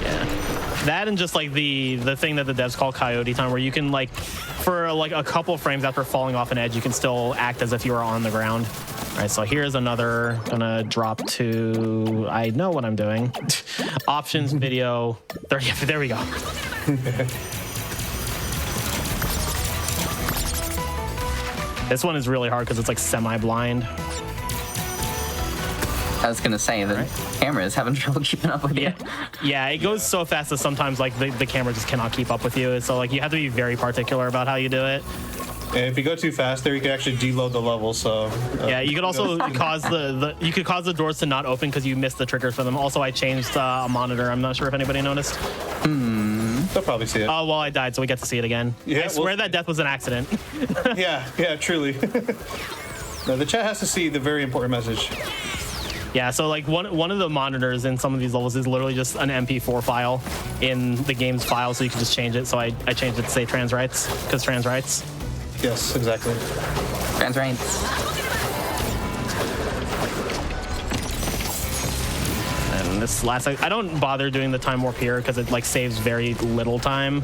Yeah, that and just the thing that the devs call coyote time, where you can for a couple frames after falling off an edge, you can still act as if you were on the ground. All right, so here's another, gonna drop to, I know what I'm doing. Options, video, 30, there we go. This one is really hard because it's semi-blind. I was gonna say the camera is having trouble keeping up with you. Yeah, it goes so fast that sometimes the camera just cannot keep up with you. So you have to be very particular about how you do it. And if you go too fast there, you can actually deload the level. So yeah, you could also cause the doors to not open because you missed the triggers for them. Also, I changed a monitor. I'm not sure if anybody noticed. They'll probably see it. Oh, well, I died, so we get to see it again. Yeah, I swear that death was an accident. yeah, truly. No, the chat has to see the very important message. Yeah, so one of the monitors in some of these levels is literally just an MP4 file in the game's file, so you can just change it. So I changed it to say trans rights, because trans rights. Yes, exactly. Trans rights. And this last, I don't bother doing the time warp here because it saves very little time.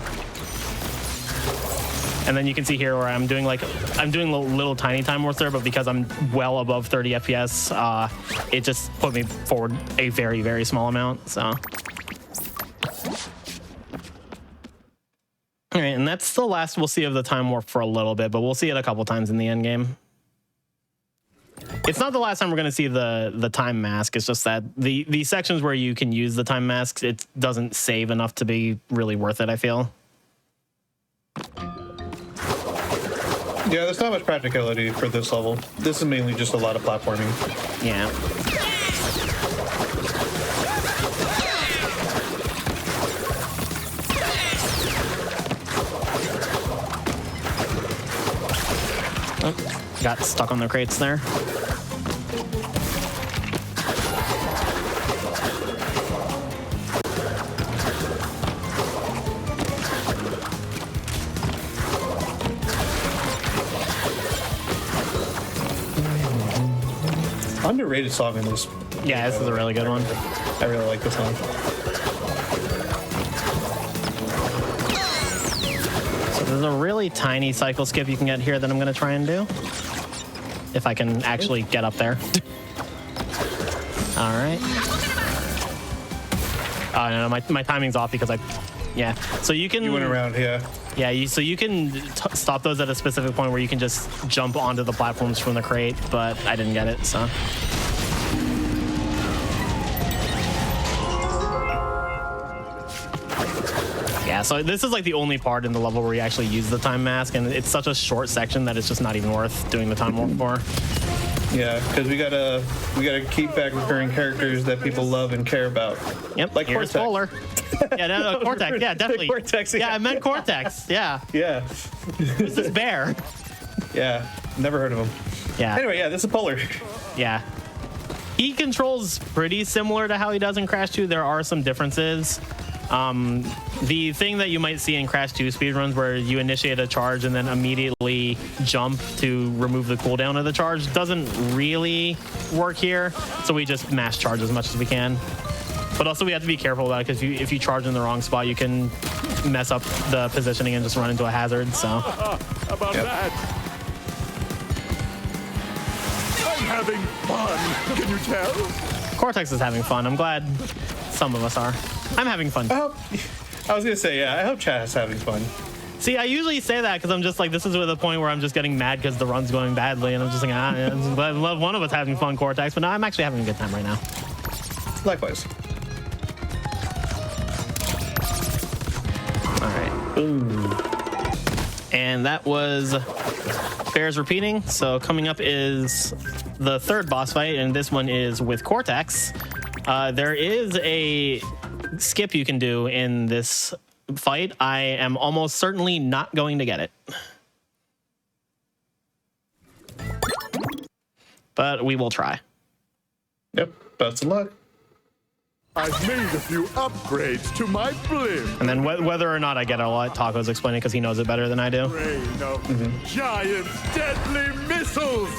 And then you can see here where I'm doing little tiny time warps there, but because I'm well above 30 FPS, it just put me forward a very, very small amount. So, all right, and that's the last we'll see of the time warp for a little bit, but we'll see it a couple times in the end game. It's not the last time we're going to see the time mask. It's just that the sections where you can use the time masks, it doesn't save enough to be really worth it, I feel. Yeah, there's not much practicality for this level. This is mainly just a lot of platforming. Yeah. Oh, got stuck on the crates there. Underrated song in this. Yeah, this is a really good one. I really like this song. So there's a really tiny cycle skip you can get here that I'm going to try and do. If I can actually get up there. All right. Oh, no, my timing's off because yeah. So you can... You went around, yeah. Yeah, so you can stop those at a specific point where you can just jump onto the platforms from the crate, but I didn't get it, so... Yeah, so this is like the only part in the level where you actually use the time mask, and it's such a short section that it's just not even worth doing the time warp for. Yeah, because we gotta keep back recurring characters that people love and care about. Yep, like here's Cortex. Polar. Yeah, no, Cortex. Yeah, definitely. Cortex, yeah. I meant Cortex. Yeah. Yeah. This is Bear. Yeah, never heard of him. Yeah. Anyway, yeah, this is Polar. Yeah. He controls pretty similar to how he does in Crash 2. There are some differences. The thing that you might see in Crash 2 speedruns where you initiate a charge and then immediately jump to remove the cooldown of the charge doesn't really work here. So we just mash charge as much as we can. But also we have to be careful about it because if you charge in the wrong spot, you can mess up the positioning and just run into a hazard. So About that. I'm having fun. Can you tell? Cortex is having fun. I'm glad some of us are. I'm having fun. I was gonna say, yeah, I hope chat is having fun. See, I usually say that because I'm just like, this is the point where I'm just getting mad because the run's going badly, and I'm just like, I love one of us having fun, Cortex, but no, I'm actually having a good time right now. Likewise. All right. Ooh. And that was Bears repeating. So coming up is the third boss fight, and this one is with Cortex. There is a skip you can do in this fight. I am almost certainly not going to get it. But we will try. Yep, best of luck. I've made a few upgrades to my blimp. And then whether or not I get it, I'll let Tacos explain it because he knows it better than I do. Rain of giant deadly missiles.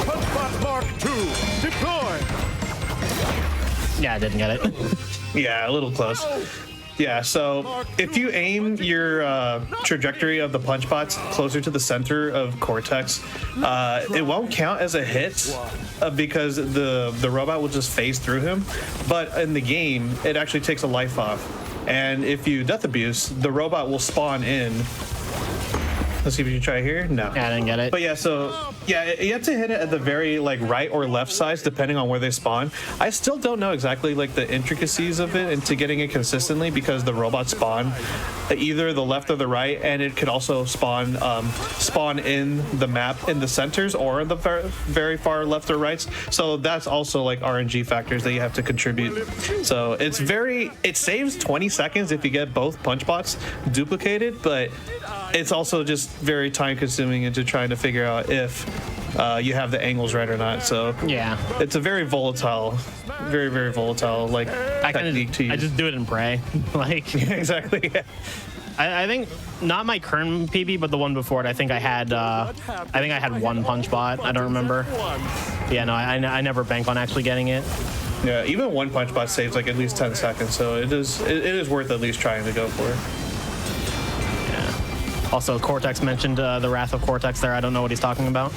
Punchbot Mark II, deploy. Yeah, I didn't get it. Yeah, a little close. Yeah, so if you aim your trajectory of the punch bots closer to the center of Cortex, it won't count as a hit because the robot will just phase through him. But in the game, it actually takes a life off. And if you death abuse, the robot will spawn in. Let's see if you can try here. No. Yeah, I didn't get it. But yeah, so yeah, you have to hit it at the very like right or left sides depending on where they spawn. I still don't know exactly like the intricacies of it into getting it consistently because the robots spawn either the left or the right, and it could also spawn in the map in the centers or in the very far left or rights. So that's also like RNG factors that you have to contribute. So it saves 20 seconds if you get both punch bots duplicated, but it's also just very time consuming into trying to figure out if you have the angles right or not. So Yeah. it's a very volatile, very, very volatile like technique to use. I just do it and pray. Like Yeah, exactly. Yeah. I think not my current PB, but the one before it. I think I had one punch bot. I don't remember. Yeah, no, I never bank on actually getting it. Yeah, even one punch bot saves like at least 10 seconds, so it is worth at least trying to go for it. Yeah. Also, Cortex mentioned the Wrath of Cortex there. I don't know what he's talking about.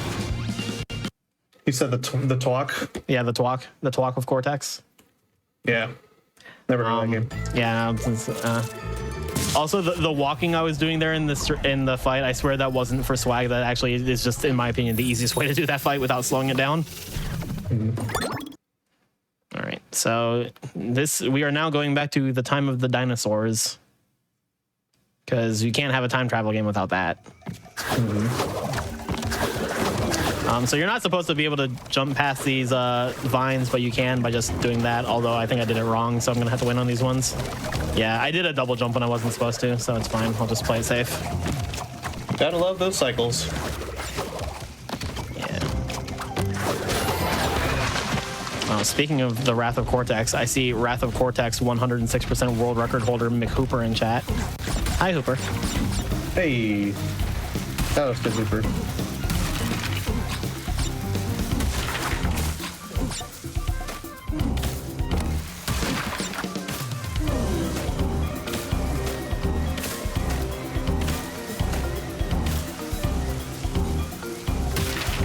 He said the twalk. Yeah, the twalk of Cortex. Yeah, never heard that game. Yeah, Also, the walking I was doing there in the fight, I swear that wasn't for swag. That actually is just, in my opinion, the easiest way to do that fight without slowing it down. All right, so we are now going back to the time of the dinosaurs, because you can't have a time travel game without that. So you're not supposed to be able to jump past these vines, but you can by just doing that. Although I think I did it wrong, so I'm gonna have to win on these ones. Yeah, I did a double jump when I wasn't supposed to, so it's fine. I'll just play it safe. Gotta love those cycles. Yeah. Speaking of the Wrath of Cortex, I see Wrath of Cortex 106% world record holder Mick Hooper in chat. Hi, Hooper. Hey, that was good, Hooper.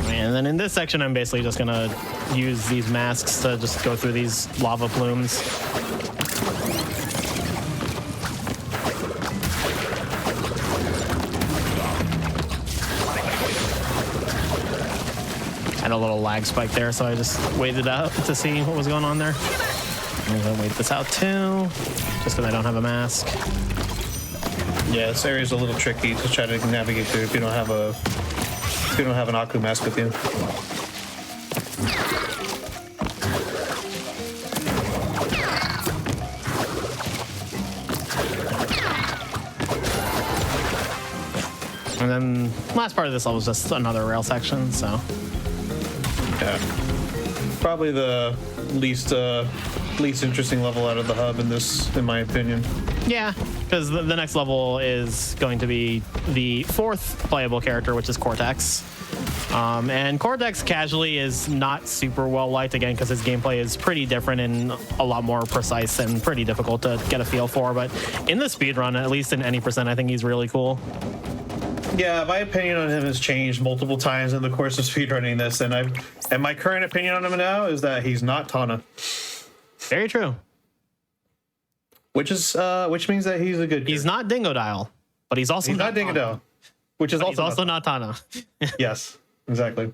And then in this section, I'm basically just gonna use these masks to just go through these lava plumes. Had a little lag spike there, so I just waited out to see what was going on there. I'm gonna wait this out too, just because I don't have a mask. Yeah, this area is a little tricky to try to navigate through if you don't have an OoB mask with you. And then last part of this level is just another rail section, so. Yeah. Probably the least interesting level out of the hub in my opinion. Yeah, because the next level is going to be the 4th playable character, which is Cortex. And Cortex casually is not super well liked, again, because his gameplay is pretty different and a lot more precise and pretty difficult to get a feel for. But in the speedrun, at least in any percent, I think he's really cool. Yeah, my opinion on him has changed multiple times in the course of speedrunning this, and my current opinion on him now is that he's not Tana. Very true. Which means that he's a good. He's not Dingodile, but he's also not Dingodile, which is also not Tana. Yes, exactly.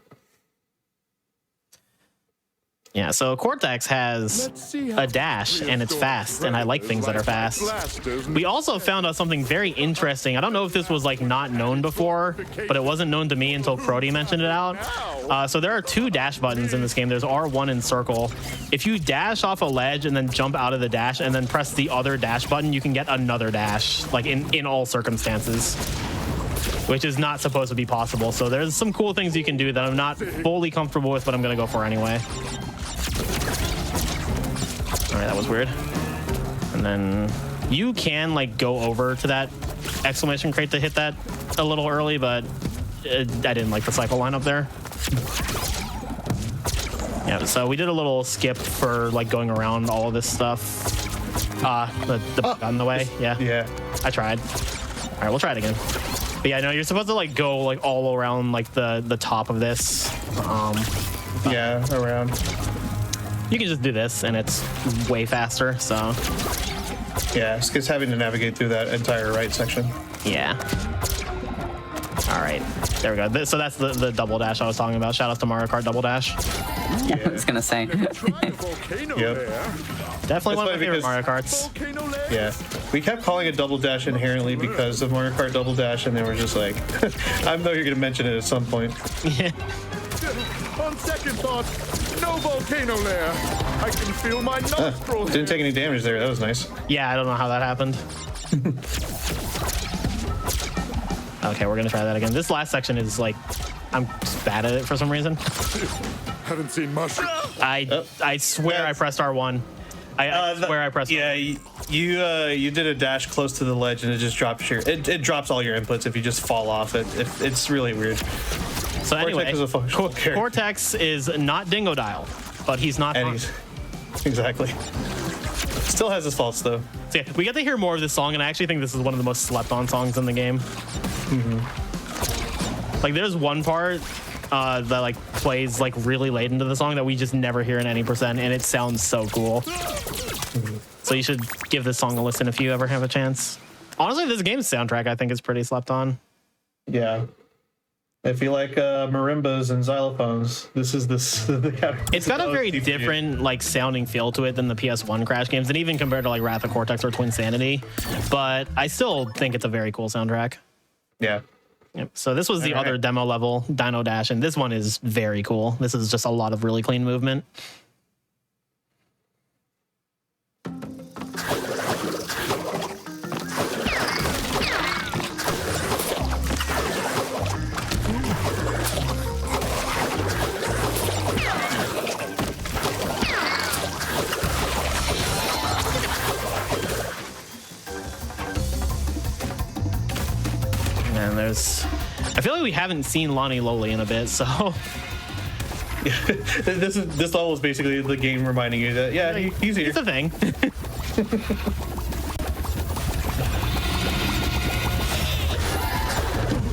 Yeah, so Cortex has a dash, and it's fast, and I like things that are fast. We also found out something very interesting. I don't know if this was like not known before, but it wasn't known to me until Crody mentioned it out. So there are 2 dash buttons in this game. There's R1 and circle. If you dash off a ledge and then jump out of the dash and then press the other dash button, you can get another dash, like in all circumstances, which is not supposed to be possible. So there's some cool things you can do that I'm not fully comfortable with, but I'm gonna go for anyway. All right, that was weird. And then you can like go over to that exclamation crate to hit that a little early, but I didn't like the cycle lineup there. Yeah, so we did a little skip for like going around all of this stuff. On the way, yeah. I tried. All right, we'll try it again. But yeah, no, you're supposed to like go like all around like the top of this. Yeah, around. You can just do this, and it's way faster, so. Yeah, it's just having to navigate through that entire right section. Yeah. All right, there we go. So that's the double dash I was talking about. Shout out to Mario Kart Double Dash. Yeah, I was gonna say. Yep. Definitely one of my favorite Mario Karts. Yeah, we kept calling it Double Dash inherently because of Mario Kart Double Dash, and they were just like, I know you're gonna mention it at some point. Yeah. On second thought, no volcano lair. I can feel my nostrils. Didn't take any damage there. That was nice. Yeah, I don't know how that happened. Okay, we're gonna try that again. This last section is like, I'm just bad at it for some reason. Haven't seen mushroom. I swear I pressed R1. I swear I pressed. Yeah, you did a dash close to the ledge and it just drops it drops all your inputs if you just fall off it. It's really weird. So anyway, Cortex is not Dingodile, but he's not. Exactly. Still has his faults though. So yeah, we get to hear more of this song, and I actually think this is one of the most slept-on songs in the game. Mm-hmm. Like, there's one part that like plays like really late into the song that we just never hear in any percent, and it sounds so cool. Mm-hmm. So you should give this song a listen if you ever have a chance. Honestly, this game's soundtrack I think is pretty slept on. Yeah. If you like marimbas and xylophones, this is the category. It's got a very different like sounding feel to it than the PS1 Crash games, and even compared to like Wrath of Cortex or Twin Sanity. But I still think it's a very cool soundtrack. Yeah. Yep. So this was the other demo level, Dino Dash, and this one is very cool. This is just a lot of really clean movement. And there's, I feel like we haven't seen Lonnie Lowly in a bit, so. This level is basically the game reminding you that he's here. It's a thing.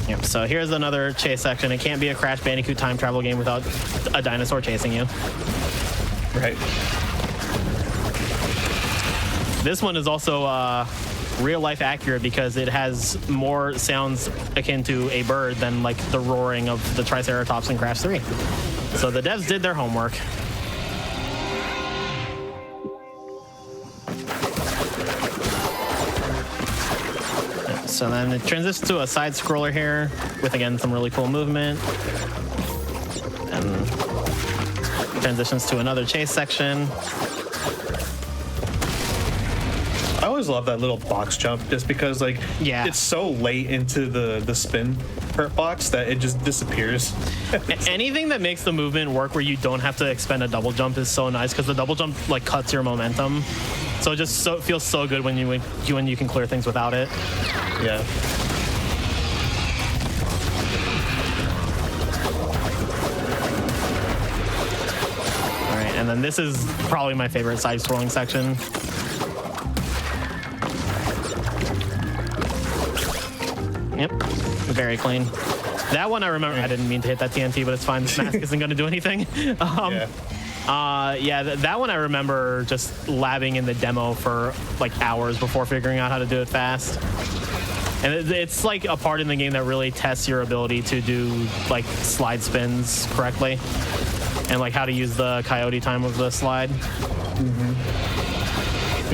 Yep. So here's another chase section. It can't be a Crash Bandicoot time travel game without a dinosaur chasing you. Right. This one is also real life accurate because it has more sounds akin to a bird than like the roaring of the Triceratops in Crash 3. So the devs did their homework. So then it transitions to a side scroller here with again some really cool movement. And transitions to another chase section. I always love that little box jump just because like it's so late into the spin hurt box that it just disappears. Anything that makes the movement work where you don't have to expend a double jump is so nice because the double jump like cuts your momentum. So it just feels so good when you can clear things without it. Yeah. All right, and then this is probably my favorite side scrolling section. Yep, very clean. That one I remember. I didn't mean to hit that TNT, but it's fine. This mask isn't going to do anything. That one I remember just labbing in the demo for like hours before figuring out how to do it fast. And it's like a part in the game that really tests your ability to do like slide spins correctly and like how to use the coyote time of the slide. Mm-hmm.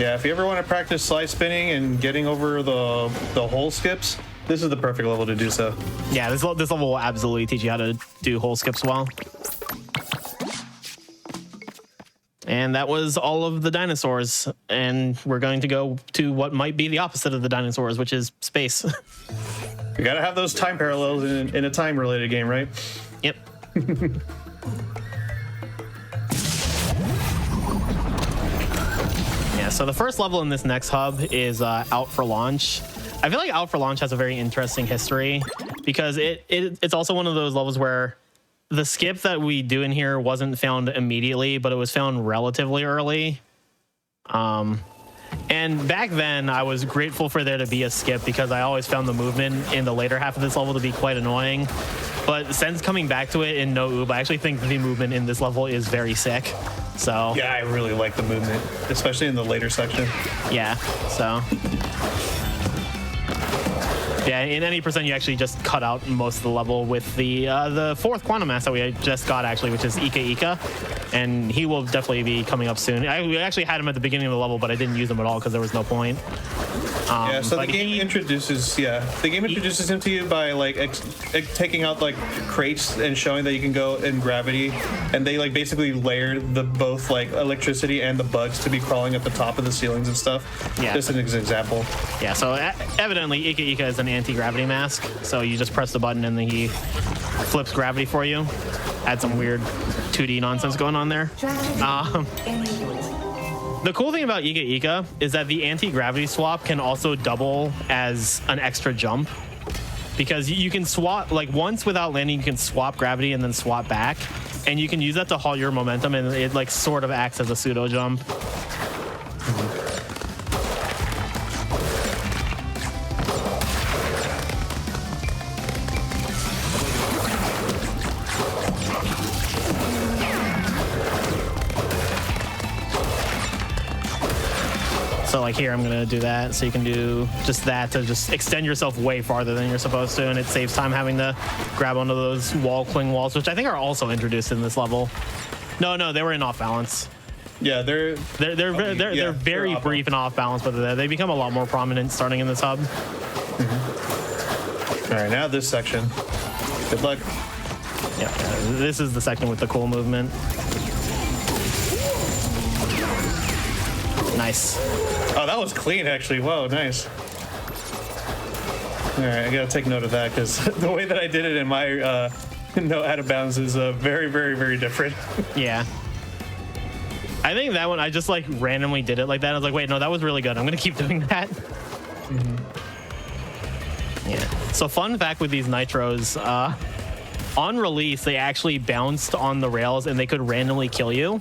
Yeah, if you ever want to practice slide spinning and getting over the hole skips, this is the perfect level to do so. Yeah, this level will absolutely teach you how to do hole skips well. And that was all of the dinosaurs. And we're going to go to what might be the opposite of the dinosaurs, which is space. You gotta have those time parallels in a time-related game, right? Yep. Yeah, so the first level in this next hub is Out for Launch. I feel like Out for Launch has a very interesting history because it's also one of those levels where the skip that we do in here wasn't found immediately, but it was found relatively early. And back then, I was grateful for there to be a skip because I always found the movement in the later half of this level to be quite annoying. But since coming back to it in no OoB, I actually think the movement in this level is very sick. So yeah, I really like the movement, especially in the later section. Yeah, so... Yeah, in any percent, you actually just cut out most of the level with the fourth quantum mass that we just got, actually, which is Ika. And he will definitely be coming up soon. We actually had him at the beginning of the level, but I didn't use him at all because there was no point. So the game introduces him to you by like taking out like crates and showing that you can go in gravity, and they like basically layer both like electricity and the bugs to be crawling at the top of the ceilings and stuff. Yeah, just an example. Yeah, so evidently Ika is an anti-gravity mask, so you just press the button and then he flips gravity for you. Add some weird 2D nonsense going on there. The cool thing about Ika is that the anti-gravity swap can also double as an extra jump, because you can swap, like once without landing, you can swap gravity and then swap back, and you can use that to halt your momentum, and it like sort of acts as a pseudo jump. So like here, I'm gonna do that. So you can do just that to just extend yourself way farther than you're supposed to, and it saves time having to grab onto those wall cling walls, which I think are also introduced in this level. No, they were in off balance. Yeah, they're very brief and off balance, but they become a lot more prominent starting in this hub. All right, now this section. Good luck. Yeah, this is the section with the cool movement. Nice. Oh, that was clean, actually. Whoa, nice. All right, I gotta take note of that because the way that I did it in my no out of bounds is very, very, very different. Yeah. I think that one, I just like randomly did it like that. I was like, wait, no, that was really good. I'm gonna keep doing that. Yeah. So fun fact with these nitros, on release, they actually bounced on the rails and they could randomly kill you.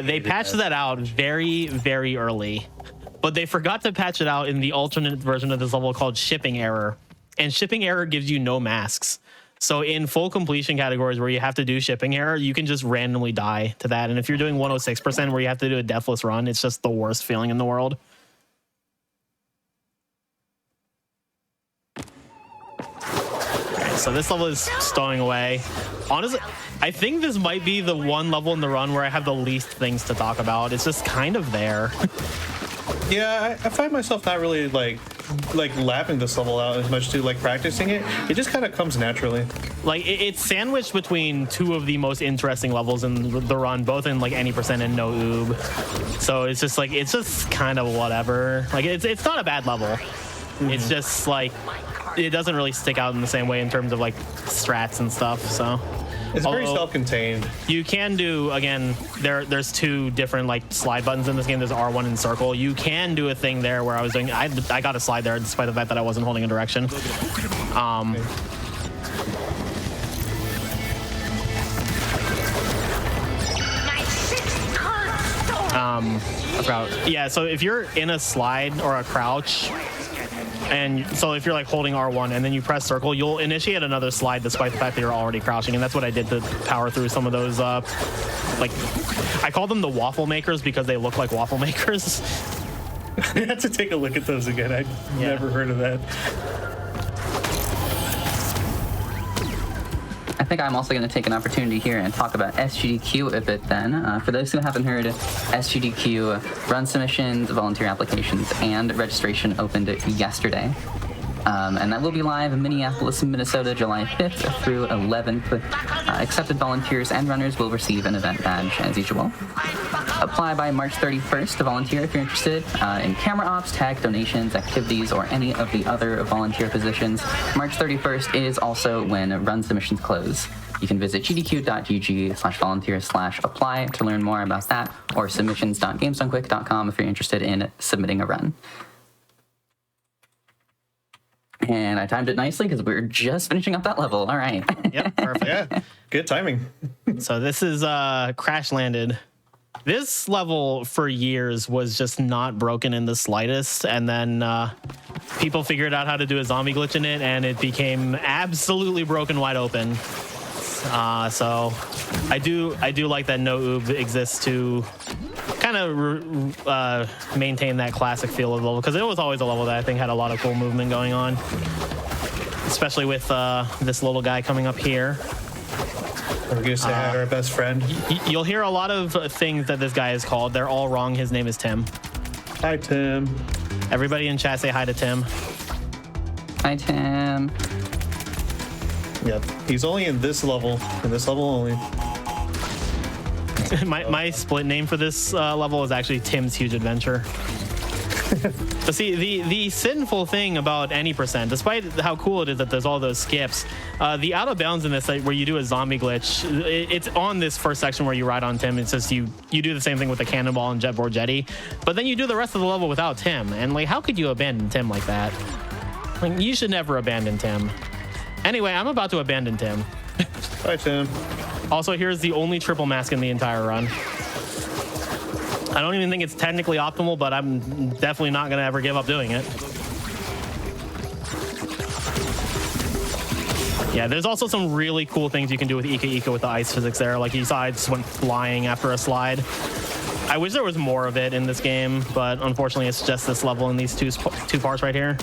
They patched that out very, very early, but they forgot to patch it out in the alternate version of this level called shipping error. And shipping error gives you no masks. So in full completion categories where you have to do shipping error, you can just randomly die to that. And if you're doing 106% where you have to do a deathless run, it's just the worst feeling in the world. So this level is stowing away. Honestly, I think this might be the one level in the run where I have the least things to talk about. It's just kind of there. Yeah, I find myself not really like lapping this level out as much to like practicing it. It just kind of comes naturally. Like it's sandwiched between two of the most interesting levels in the run, both in like any percent and no OoB. So it's just like it's just kind of whatever. Like it's not a bad level. It's just like it doesn't really stick out in the same way in terms of like strats and stuff. So it's very self-contained. You can do, again, there's two different like slide buttons in this game. There's R1 and circle. You can do a thing there where I was doing, I got a slide there despite the fact that I wasn't holding a direction. Yeah, so if you're in a slide or a crouch, and so if you're like holding R1 and then you press circle, you'll initiate another slide despite the fact that you're already crouching. And that's what I did to power through some of those, like, I call them the waffle makers because they look like waffle makers. I have to take a look at those again. I've never heard of that. I think I'm also going to take an opportunity here and talk about SGDQ a bit then. For those who haven't heard, SGDQ run submissions, volunteer applications, and registration opened yesterday. And that will be live in Minneapolis, Minnesota, July 5th through 11th. Accepted volunteers and runners will receive an event badge as usual. Apply by March 31st to volunteer if you're interested in camera ops, tag donations, activities, or any of the other volunteer positions. March 31st is also when run submissions close. You can visit gdq.gg/volunteer/apply to learn more about that, or submissions.gamesdonequick.com if you're interested in submitting a run. And I timed it nicely because we were just finishing up that level. All right. Yep, perfect. Yeah, good timing. So this is Crash Landed. This level for years was just not broken in the slightest, and then people figured out how to do a zombie glitch in it, and it became absolutely broken wide open. So I do like that no OoB exists to kind of maintain that classic feel of the level, because it was always a level that I think had a lot of cool movement going on, especially with this little guy coming up here. We're gonna say hi to our best friend. You'll hear a lot of things that this guy is called. They're all wrong. His name is Tim. Hi, Tim. Everybody in chat say hi to Tim. Hi, Tim. Yep, he's only in this level only. My split name for this level is actually Tim's Huge Adventure. But see, the sinful thing about any percent, despite how cool it is that there's all those skips, the out of bounds in this, like, where you do a zombie glitch, it's on this first section where you ride on Tim. It's just you do the same thing with the cannonball and jetboard jetty, but then you do the rest of the level without Tim. And like, how could you abandon Tim like that? Like, you should never abandon Tim. Anyway, I'm about to abandon Tim. Bye, Tim. Also, here's the only triple mask in the entire run. I don't even think it's technically optimal, but I'm definitely not going to ever give up doing it. Yeah, there's also some really cool things you can do with Ika Ika with the ice physics there. Like you saw, I just went flying after a slide. I wish there was more of it in this game, but unfortunately it's just this level in these two parts right here.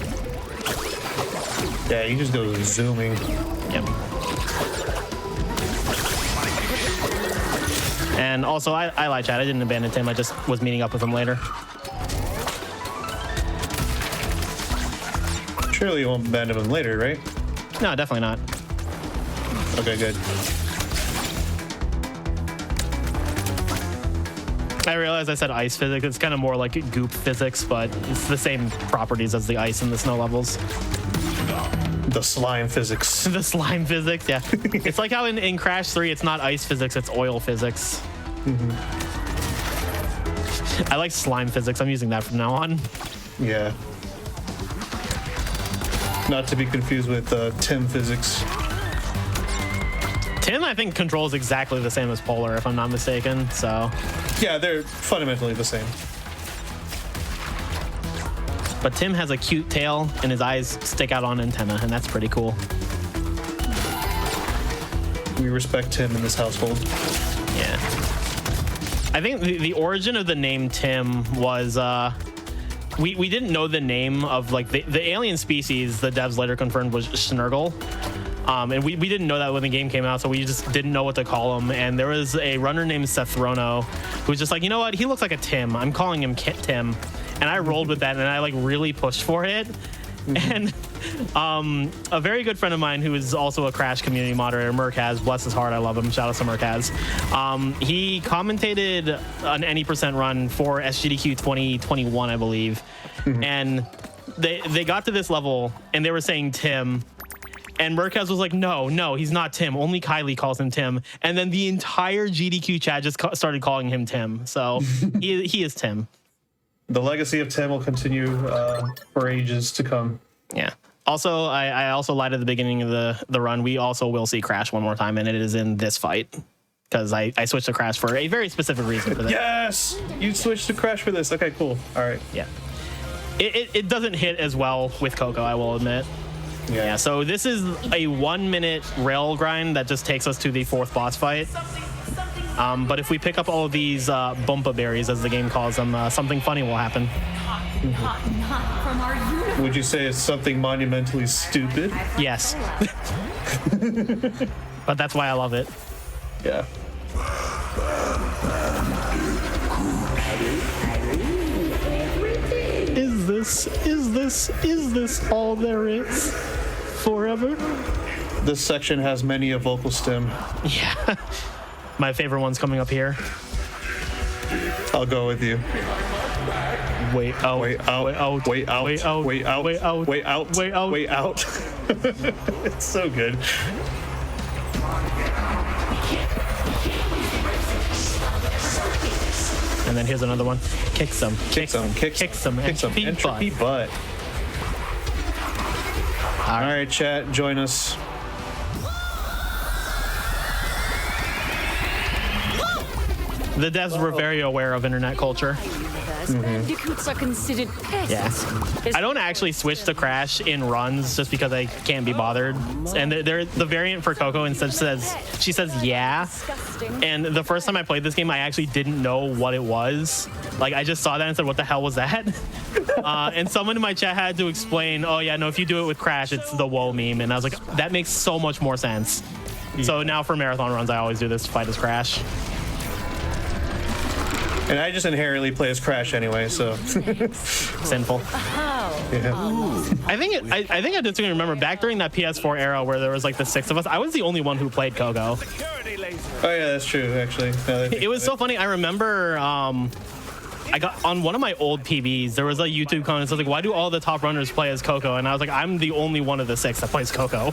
Yeah, you just go zooming. Yep. And also, I lied, chat. I didn't abandon Tim. I just was meeting up with him later. Surely you won't abandon him later, right? No, definitely not. Okay, good. I realized I said ice physics. It's kind of more like goop physics, but it's the same properties as the ice and the snow levels. The slime physics. The slime physics, yeah. It's like how in Crash 3, it's not ice physics, it's oil physics. I like slime physics. I'm using that from now on. Yeah. Not to be confused with Tim physics. Tim, I think, controls exactly the same as Polar, if I'm not mistaken, so... Yeah, they're fundamentally the same. But Tim has a cute tail, and his eyes stick out on antenna, and that's pretty cool. We respect Tim in this household. Yeah. I think the origin of the name Tim was... We didn't know the name of, like, the alien species the devs later confirmed was Snurgle. And we didn't know that when the game came out, so we just didn't know what to call him. And there was a runner named Sethrono who was just like, you know what? He looks like a Tim. I'm calling him Tim. And I rolled with that, and I, like, really pushed for it. And a very good friend of mine who is also a Crash community moderator, Merkaz, bless his heart, I love him, shout out to Merkaz. He commentated an any percent run for SGDQ 2021, I believe. And they got to this level, and they were saying Tim. And Merkaz was like, no, he's not Tim. Only Kylie calls him Tim. And then the entire GDQ chat just started calling him Tim. So he is Tim. The legacy of Tim will continue for ages to come. Yeah. Also, I also lied at the beginning of the run. We also will see Crash one more time, and it is in this fight. Because I switched to Crash for a very specific reason for that. Yes! You switched to Crash for this. Okay, cool. All right. Yeah. It doesn't hit as well with Coco, I will admit. Yeah, so this is a 1 minute rail grind that just takes us to the fourth boss fight. But if we pick up all of these Bumpa berries, as the game calls them, something funny will happen. Would you say it's something monumentally stupid? Yes. But that's why I love it. Yeah. Is this all there is? Forever? This section has many a vocal stem. Yeah. My favorite one's coming up here. I'll go with you. Wait out. Wait out. Wait out. Wait out. Wait out. Wait out. Wait out. Wait out. Wait out. Wait out. It's so good. And then here's another one. Kick some. Kick some. Entropy butt. All right, chat, join us. The devs were very aware of internet culture. Bandicoots are considered pests. Yeah. I don't actually switch to Crash in runs just because I can't be bothered. And the variant for Coco instead says, she says, yeah. And the first time I played this game, I actually didn't know what it was. Like, I just saw that and said, what the hell was that? And someone in my chat had to explain, oh yeah, no, if you do it with Crash, it's the whoa meme. And I was like, that makes so much more sense. So now for marathon runs, I always do this fight as Crash. And I just inherently play as Crash anyway, so. Sinful. Yeah. I think I distinctly remember back during that PS4 era where there was like the 6 of us, I was the only one who played Coco. Oh yeah, that's true, actually. It was so funny. I remember I got on one of my old PBs, there was a YouTube comment that was like, why do all the top runners play as Coco? And I was like, I'm the only one of the 6 that plays Coco.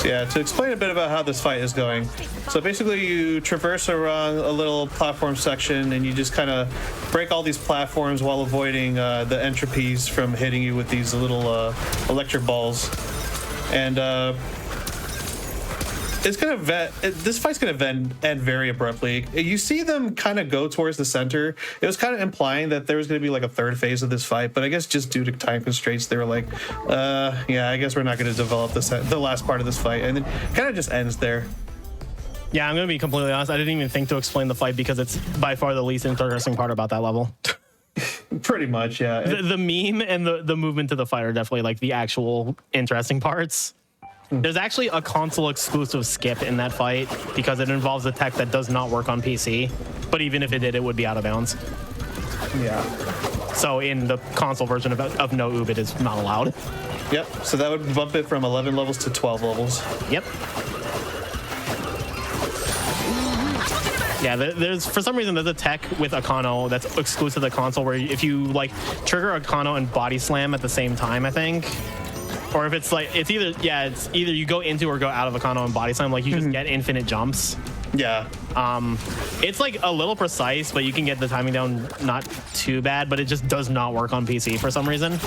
Yeah, to explain a bit about how this fight is going. So basically you traverse around a little platform section and you just kind of break all these platforms while avoiding the entropies from hitting you with these little electric balls. And it's gonna this fight's gonna end very abruptly. You see them kind of go towards the center. It was kind of implying that there was gonna be like a third phase of this fight, but I guess just due to time constraints, they were like, yeah, I guess we're not gonna develop the last part of this fight, and then kind of just ends there. Yeah, I'm gonna be completely honest. I didn't even think to explain the fight because it's by far the least interesting part about that level. Pretty much, yeah. The meme and the movement to the fight are definitely like the actual interesting parts. There's actually a console exclusive skip in that fight because it involves a tech that does not work on PC. But even if it did, it would be out of bounds. Yeah. So in the console version of no OoB, it is not allowed. Yep. So that would bump it from 11 levels to 12 levels. Yep. Yeah, there's for some reason there's a tech with Akano that's exclusive to the console where if you like trigger Akano and body slam at the same time, I think. Or if it's like, it's either you go into or go out of Akano and body slam, like you just get infinite jumps. Yeah. It's like a little precise, but you can get the timing down not too bad, but it just does not work on PC for some reason.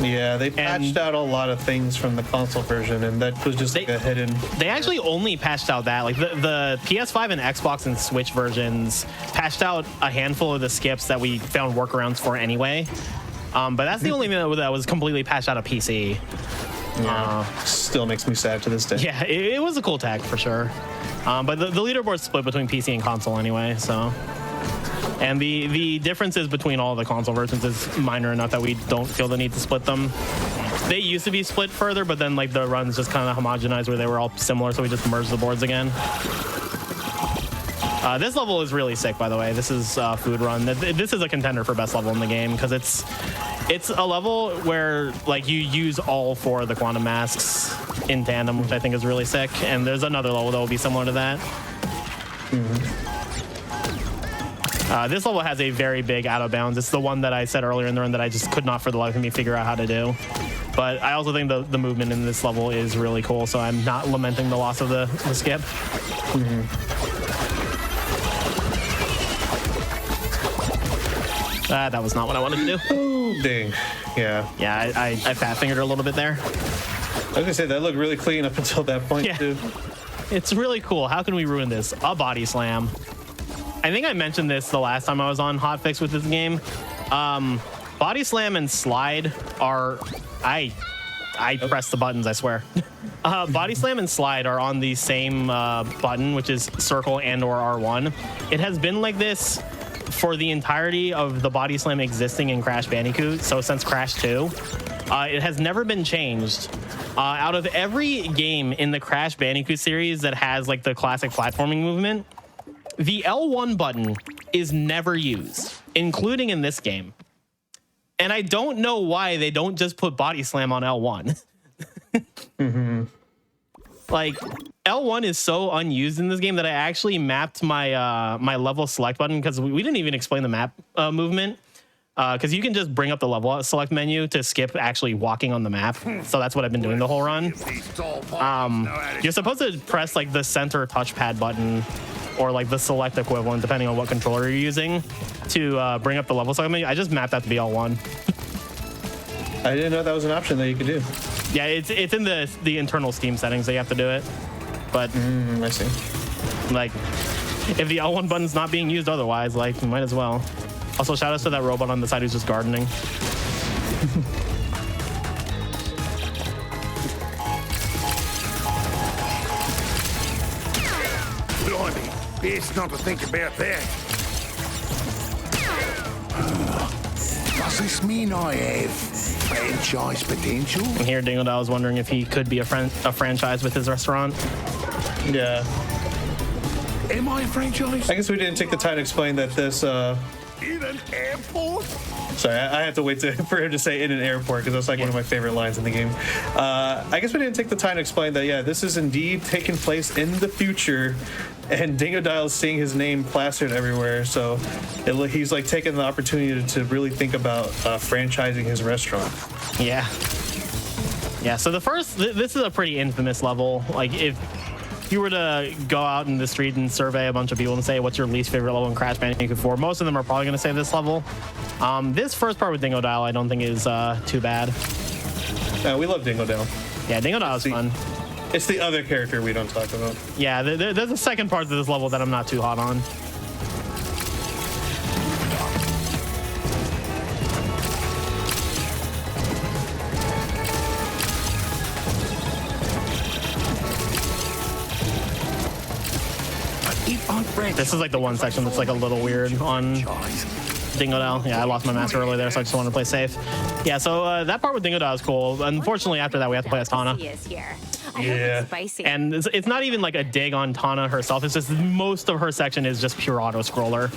Yeah, they patched out a lot of things from the console version, and that was just like a hidden... They actually only patched out that. Like the PS5 and Xbox and Switch versions patched out a handful of the skips that we found workarounds for anyway. But that's the only thing that was completely patched out of PC. Yeah, still makes me sad to this day. Yeah, it was a cool tag for sure. But the leaderboard's split between PC and console anyway, so. And the differences between all the console versions is minor enough that we don't feel the need to split them. They used to be split further, but then like the runs just kind of homogenized where they were all similar, so we just merged the boards again. This level is really sick, by the way. This is Food Run. This is a contender for best level in the game because it's a level where like you use all 4 of the quantum masks in tandem, which I think is really sick. And there's another level that will be similar to that. This level has a very big out of bounds. It's the one that I said earlier in the run that I just could not for the life of me figure out how to do. But I also think the movement in this level is really cool, so I'm not lamenting the loss of the skip. That was not what I wanted to do. Oh, dang. Yeah. Yeah, I fat fingered a little bit there. I was gonna say that looked really clean up until that point, Yeah. too. It's really cool. How can we ruin this? A body slam. I think I mentioned this the last time I was on Hotfix with this game. Body slam and slide are... I press the buttons, I swear. Body slam and slide are on the same button, which is circle and or R1. It has been like this for the entirety of the body slam existing in Crash Bandicoot, so since Crash 2. It has never been changed. Out of every game in the Crash Bandicoot series that has like the classic platforming movement, the L1 button is never used, including in this game. And I don't know why they don't just put body slam on L1. Like, L1 is so unused in this game that I actually mapped my my level select button, because we didn't even explain the map movement. Because you can just bring up the level select menu to skip actually walking on the map. So that's what I've been doing the whole run. You're supposed to press like the center touchpad button or like the select equivalent, depending on what controller you're using, to bring up the level select menu. I just mapped that to be L1. I didn't know that was an option that you could do. Yeah, it's in the internal Steam settings that you have to do it. But I see. like, if the L1 button's not being used otherwise, like, you might as well. Also, shout outs to that robot on the side who's just gardening. Blimey, best not to think about that. Does this mean I have franchise potential? And here, Dingo Dow was wondering if he could be a franchise with his restaurant. Yeah. Am I a franchise? I guess we didn't take the time to explain that this... In an airport? Sorry, I had to wait for him to say in an airport, because that's like one of my favorite lines in the game. I guess we didn't take the time to explain that, yeah, this is indeed taking place in the future, and Dingo Dial's seeing his name plastered everywhere, so he's like taking the opportunity to really think about franchising his restaurant. Yeah. Yeah, so this is a pretty infamous level. Like, if you were to go out in the street and survey a bunch of people and say, what's your least favorite level in Crash Bandicoot 4? Most of them are probably going to say this level. This first part with Dingo Dial, I don't think is too bad. We love Dingo Dial. Yeah, Dingo Dial is fun. It's the other character we don't talk about. Yeah, there's a second part to this level that I'm not too hot on. This is like the one section that's like a little weird on Dingodile. Yeah, I lost my master earlier there, so I just wanted to play safe. Yeah, so that part with Dingodile is cool. Unfortunately, after that, we have to play as Tana. Yeah. And it's not even like a dig on Tana herself. It's just most of her section is just pure auto-scroller.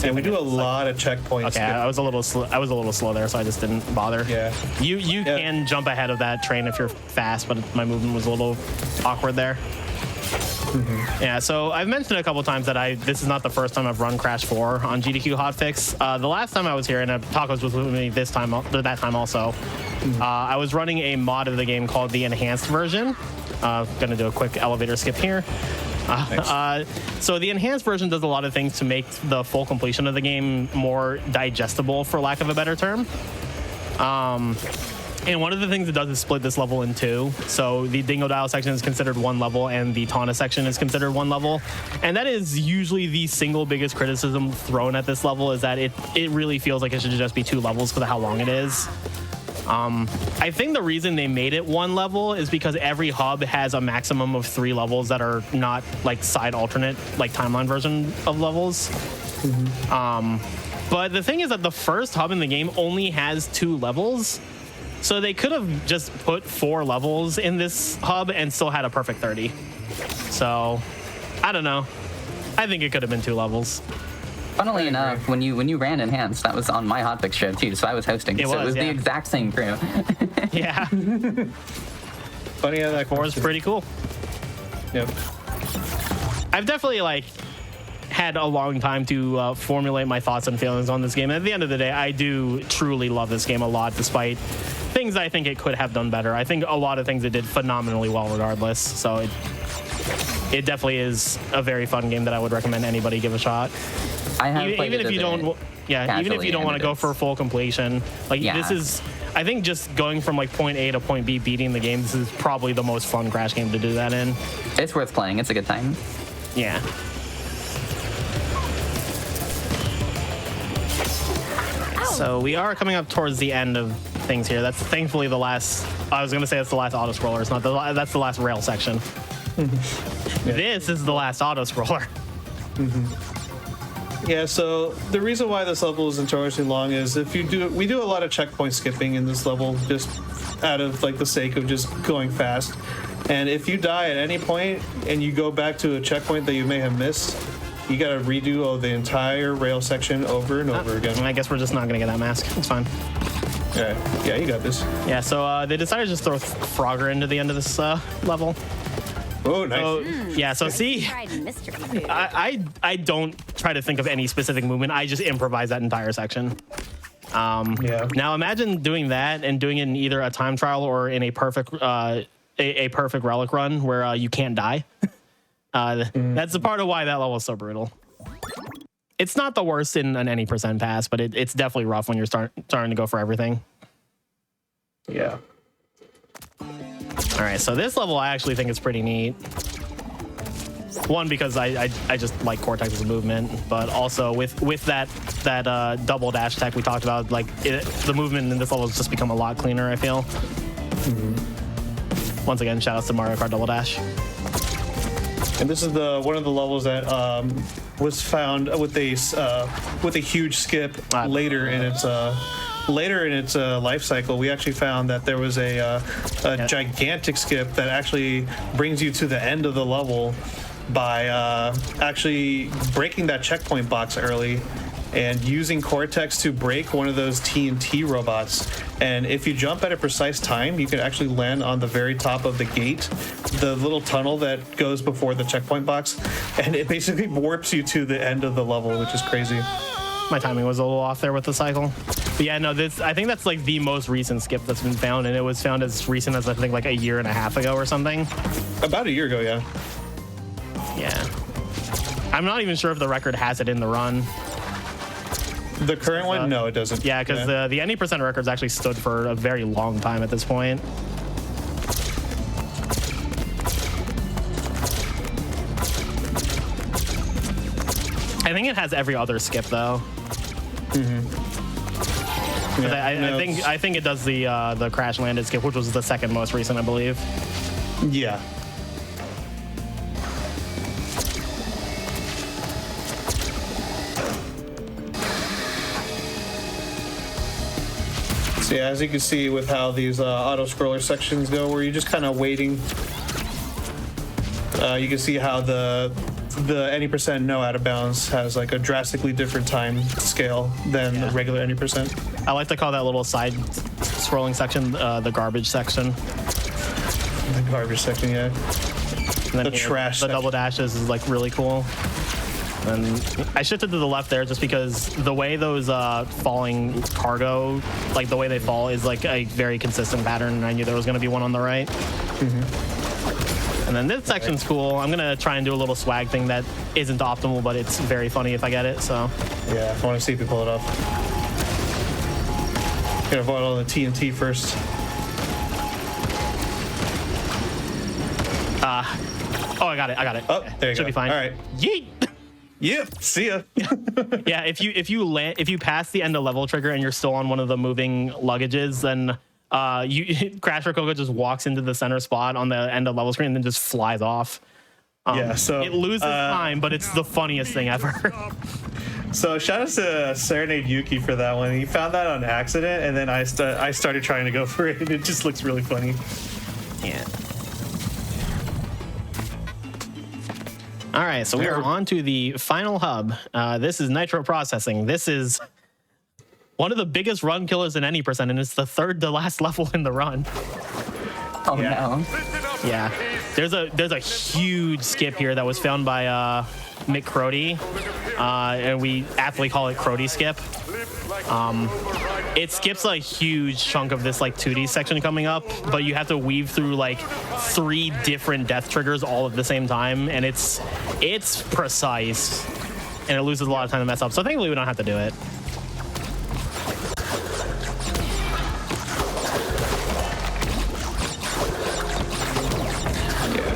And we do a lot of checkpoints. Okay, I was a little slow there, so I just didn't bother. Yeah. You can jump ahead of that train if you're fast, but my movement was a little awkward there. Yeah, so I've mentioned a couple times that this is not the first time I've run Crash 4 on GDQ Hotfix. The last time I was here, and Tacos was with me that time also, I was running a mod of the game called the Enhanced version. Gonna do a quick elevator skip here. So the Enhanced version does a lot of things to make the full completion of the game more digestible, for lack of a better term. And one of the things it does is split this level in two. So the Dingodile section is considered one level and the Tana section is considered one level. And that is usually the single biggest criticism thrown at this level, is that it really feels like it should just be two levels because of how long it is. I think the reason they made it one level is because every hub has a maximum of 3 levels that are not like side alternate, like timeline version of levels. But the thing is that the first hub in the game only has 2 levels. So they could have just put 4 levels in this hub and still had a perfect 30. So, I don't know. I think it could have been 2 levels. Funnily enough, when you ran Enhanced, that was on my Hotfix show too, so I was hosting. It was the exact same crew. Yeah. Funny how that 4 is pretty cool. Yep. I've definitely had a long time to formulate my thoughts and feelings on this game. At the end of the day, I do truly love this game a lot, despite things I think it could have done better. I think a lot of things it did phenomenally well regardless. So it definitely is a very fun game that I would recommend anybody give a shot. I have even if you don't want to go for full completion, this is, I think, just going from point A to point B, beating the game, this is probably the most fun Crash game to do that in. It's worth playing. It's a good time. Yeah. So we are coming up towards the end of things here. That's thankfully the last. I was going to say that's the last auto scroller. It's not. That's the last rail section. This is the last auto scroller. Yeah. So the reason why this level is notoriously long is we do a lot of checkpoint skipping in this level, just out of the sake of just going fast. And if you die at any point and you go back to a checkpoint that you may have missed, you gotta redo the entire rail section over and over again. I guess we're just not gonna get that mask. It's fine. Yeah, you got this. Yeah, so they decided to just throw Frogger into the end of this level. Oh, nice. So, yeah, so see, I don't try to think of any specific movement. I just improvise that entire section. Now imagine doing that and doing it in either a time trial or in a perfect perfect relic run where you can't die. That's the part of why that level is so brutal. It's not the worst in an any % pass, but it's definitely rough when you're starting to go for everything. Yeah. All right, so this level I actually think is pretty neat. One, because I just like Cortex's movement, but also with that double dash tech we talked about, the movement in this level has just become a lot cleaner, I feel. Once again, shout outs to Mario Kart Double Dash. And this is one of the levels that was found with a huge skip later in its life cycle. We actually found that there was a gigantic skip that actually brings you to the end of the level by actually breaking that checkpoint box early and using Cortex to break one of those TNT robots. And if you jump at a precise time, you can actually land on the very top of the gate, the little tunnel that goes before the checkpoint box, and it basically warps you to the end of the level, which is crazy. My timing was a little off there with the cycle. But yeah, no, I think that's the most recent skip that's been found, and it was found as recent as I think a year and a half ago or something. About a year ago, yeah. Yeah. I'm not even sure if the record has it in the run. The current one? No, it doesn't. Yeah, because the any % records actually stood for a very long time at this point. I think it has every other skip though. Yeah, I think it does the crash landed skip, which was the second most recent, I believe. Yeah. So yeah, as you can see with how these auto scroller sections go, where you're just kind of waiting. You can see how the any percent no out of bounds has like a drastically different time scale than the regular any percent. I like to call that little side scrolling section the garbage section. The garbage section, yeah. And then The trash The section. double dashes is like really cool. And I shifted to the left there just because the way those falling cargo, like the way they fall, is like a very consistent pattern. And I knew there was going to be one on the right. And then this section's cool. I'm going to try and do a little swag thing that isn't optimal, but it's very funny if I get it. So Yeah, I want to see if you pull it off. Gotta avoid all the TNT first. oh, I got it. Oh, there you Should go. be fine. All right. Yeet. Yep. See ya. Yeah, if you pass the end of level trigger and you're still on one of the moving luggages, then Crash or Coco just walks into the center spot on the end of level screen and then just flies off. Yeah. So It loses time, but it's the funniest thing ever. So shout out to Serenade Yuki for that one. He found that on accident, and then I started trying to go for it, and it just looks really funny. Yeah. All right, so we are on to the final hub. This is nitro processing. This is one of the biggest run killers in any percent, and it's the third to last level in the run. Oh Yeah. no. Yeah, there's a huge skip here that was found by Mick Crody, and we aptly call it Crody skip. It skips a huge chunk of this like 2D section coming up, but you have to weave through like 3 different death triggers all at the same time, and it's precise, and it loses a lot of time to mess up. So thankfully we don't have to do it.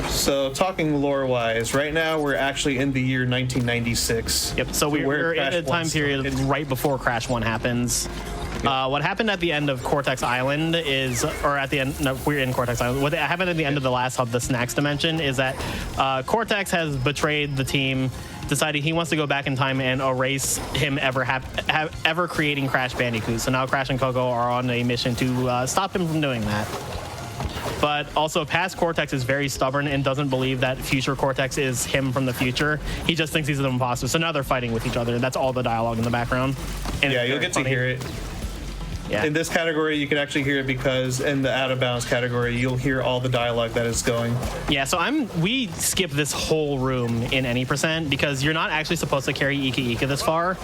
So talking lore-wise, right now we're actually in the year 1996. Yep. So we're in a time period right before Crash 1 happens. What happened at the end of Cortex Island is, or at the end, no, we're in Cortex Island. What happened at the end of the last hub, the Snacks Dimension, is that Cortex has betrayed the team, decided he wants to go back in time and erase him ever creating Crash Bandicoot. So now Crash and Coco are on a mission to stop him from doing that. But also, past Cortex is very stubborn and doesn't believe that future Cortex is him from the future. He just thinks he's an imposter. So now they're fighting with each other. That's all the dialogue in the background. And Yeah, it's you'll very get funny. to hear it. Yeah. In this category, you can actually hear it because in the out of bounds category, you'll hear all the dialogue that is going. Yeah, so we skip this whole room in any percent because you're not actually supposed to carry Ika Ika this far.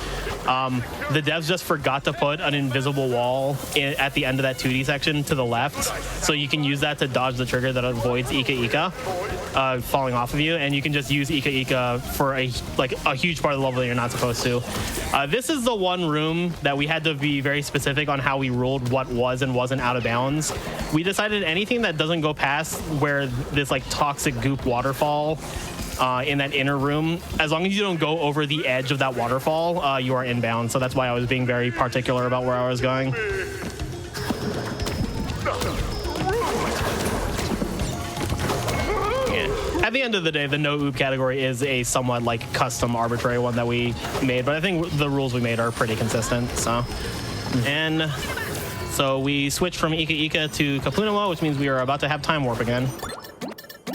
The devs just forgot to put an invisible wall at the end of that 2D section to the left, so you can use that to dodge the trigger that avoids Ika Ika falling off of you, and you can just use Ika Ika for a huge part of the level that you're not supposed to. This is the one room that we had to be very specific on how we ruled what was and wasn't out of bounds. We decided anything that doesn't go past where this like toxic goop waterfall in that inner room, as long as you don't go over the edge of that waterfall, you are inbound. So that's why I was being very particular about where I was going. Yeah. At the end of the day, the no OoB category is a somewhat like custom arbitrary one that we made, but I think the rules we made are pretty consistent. So. And so we switched from Ika Ika to Kapunawa, which means we are about to have time warp again.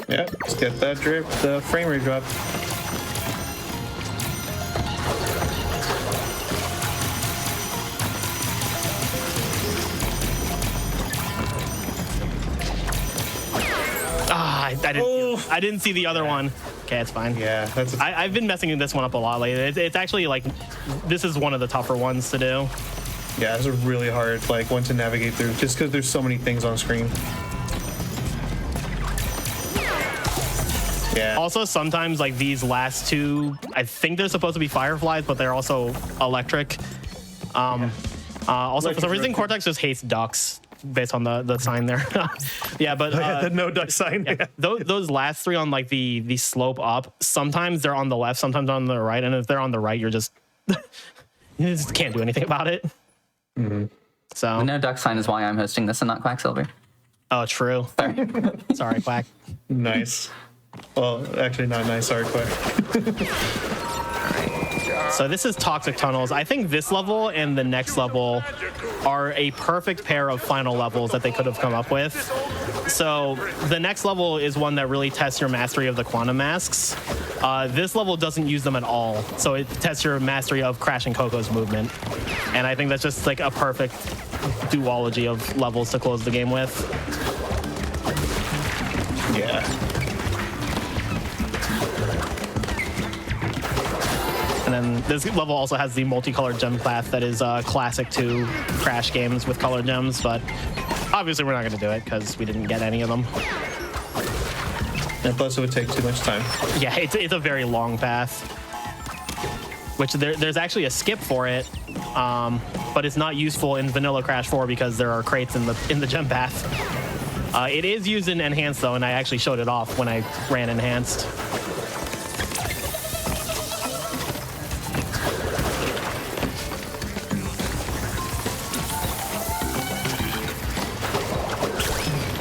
Yeah, let's get that drip, the frame rate drop. I didn't see the other one. Okay, it's fine. Yeah, that's. I've been messing this one up a lot lately. It's actually like, this is one of the tougher ones to do. Yeah, it's a really hard one to navigate through, just because there's so many things on screen. Yeah. Also, sometimes like these last two, I think they're supposed to be fireflies, but they're also electric. Also, for some reason, Cortex just hates ducks. based on the sign there. Yeah, but the no duck sign. yeah, those last three on like the slope up, sometimes they're on the left, sometimes on the right, and if they're on the right, you're just you just can't do anything about it. So The no duck sign is why I'm hosting this and not Quacksilver. oh, true. Sorry, Quack. Nice. Well, actually not nice. Sorry, Quack. So this is Toxic Tunnels. I think this level and the next level are a perfect pair of final levels that they could have come up with. So the next level is one that really tests your mastery of the quantum masks. This level doesn't use them at all. So it tests your mastery of Crash and Coco's movement. And I think that's just like a perfect duology of levels to close the game with. Yeah. And then this level also has the multicolored gem path that is classic to Crash games with colored gems, but obviously we're not going to do it because we didn't get any of them. And plus, it would take too much time. Yeah, it's a very long path, which there's actually a skip for it, but it's not useful in Vanilla Crash 4 because there are crates in the gem path. It is used in Enhanced though, and I actually showed it off when I ran Enhanced.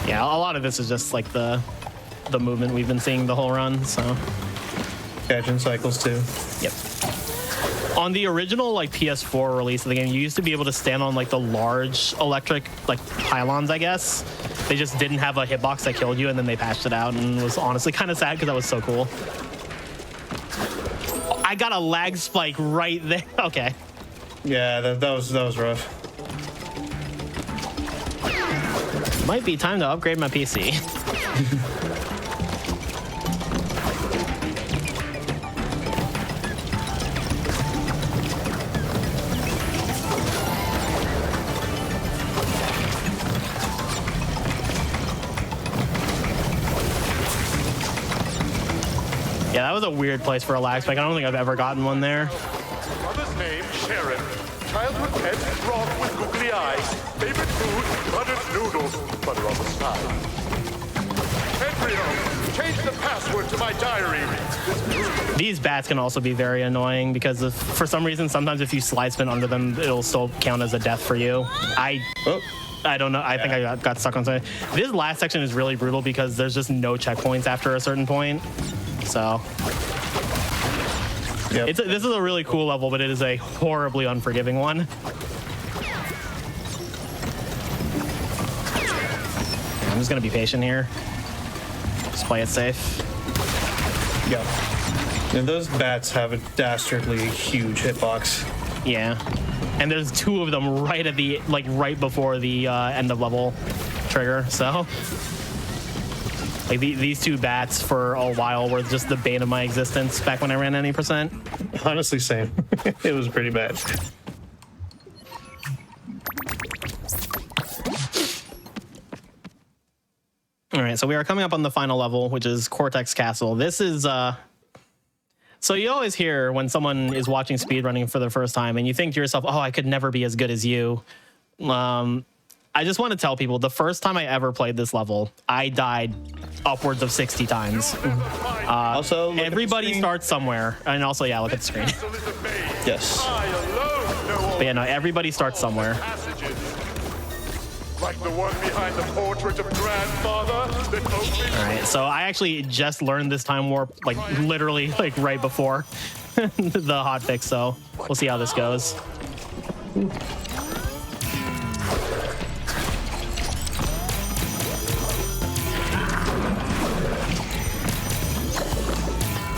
Yeah, a lot of this is just like the movement we've been seeing the whole run, so. Catching cycles too. Yep. On the original like PS4 release of the game, you used to be able to stand on like the large electric like pylons, I guess. They just didn't have a hitbox that killed you, and then they patched it out, and it was honestly kind of sad because that was so cool. I got a lag spike right there. Okay. Yeah, that was rough. Might be time to upgrade my PC. Yeah, that was a weird place for a lag spike. I don't think I've ever gotten one there. Mother's name, Sharon. Childhood pet, broth with googly eyes. Favorite food, buttered noodles. Butter on the side. Embryo, change the password to my diary. These bats can also be very annoying because for some reason, sometimes if you slide spin under them, it'll still count as a death for you. I don't know. I think I got stuck on something. This last section is really brutal because there's just no checkpoints after a certain point. So Yep. this is a really cool level, but it is a horribly unforgiving one. I'm just gonna be patient here. Just play it safe. Yeah. And those bats have a dastardly huge hitbox. Yeah, and there's two of them right at the right before the end of level trigger. So like these two bats for a while were just the bane of my existence back when I ran any %. Honestly, same. It was pretty bad. All right, so we are coming up on the final level, which is Cortex Castle. This is so you always hear when someone is watching speedrunning for the first time and you think to yourself, oh, I could never be as good as you. I just want to tell people the first time I ever played this level, I died upwards of 60 times. Also, Everybody starts somewhere. And also, yeah, look at the screen. Yes. But yeah, no, everybody starts somewhere. Like the one behind the portrait of grandfather that only... All right, so I actually just learned this time warp, like literally like right before the hotfix, so we'll see how this goes.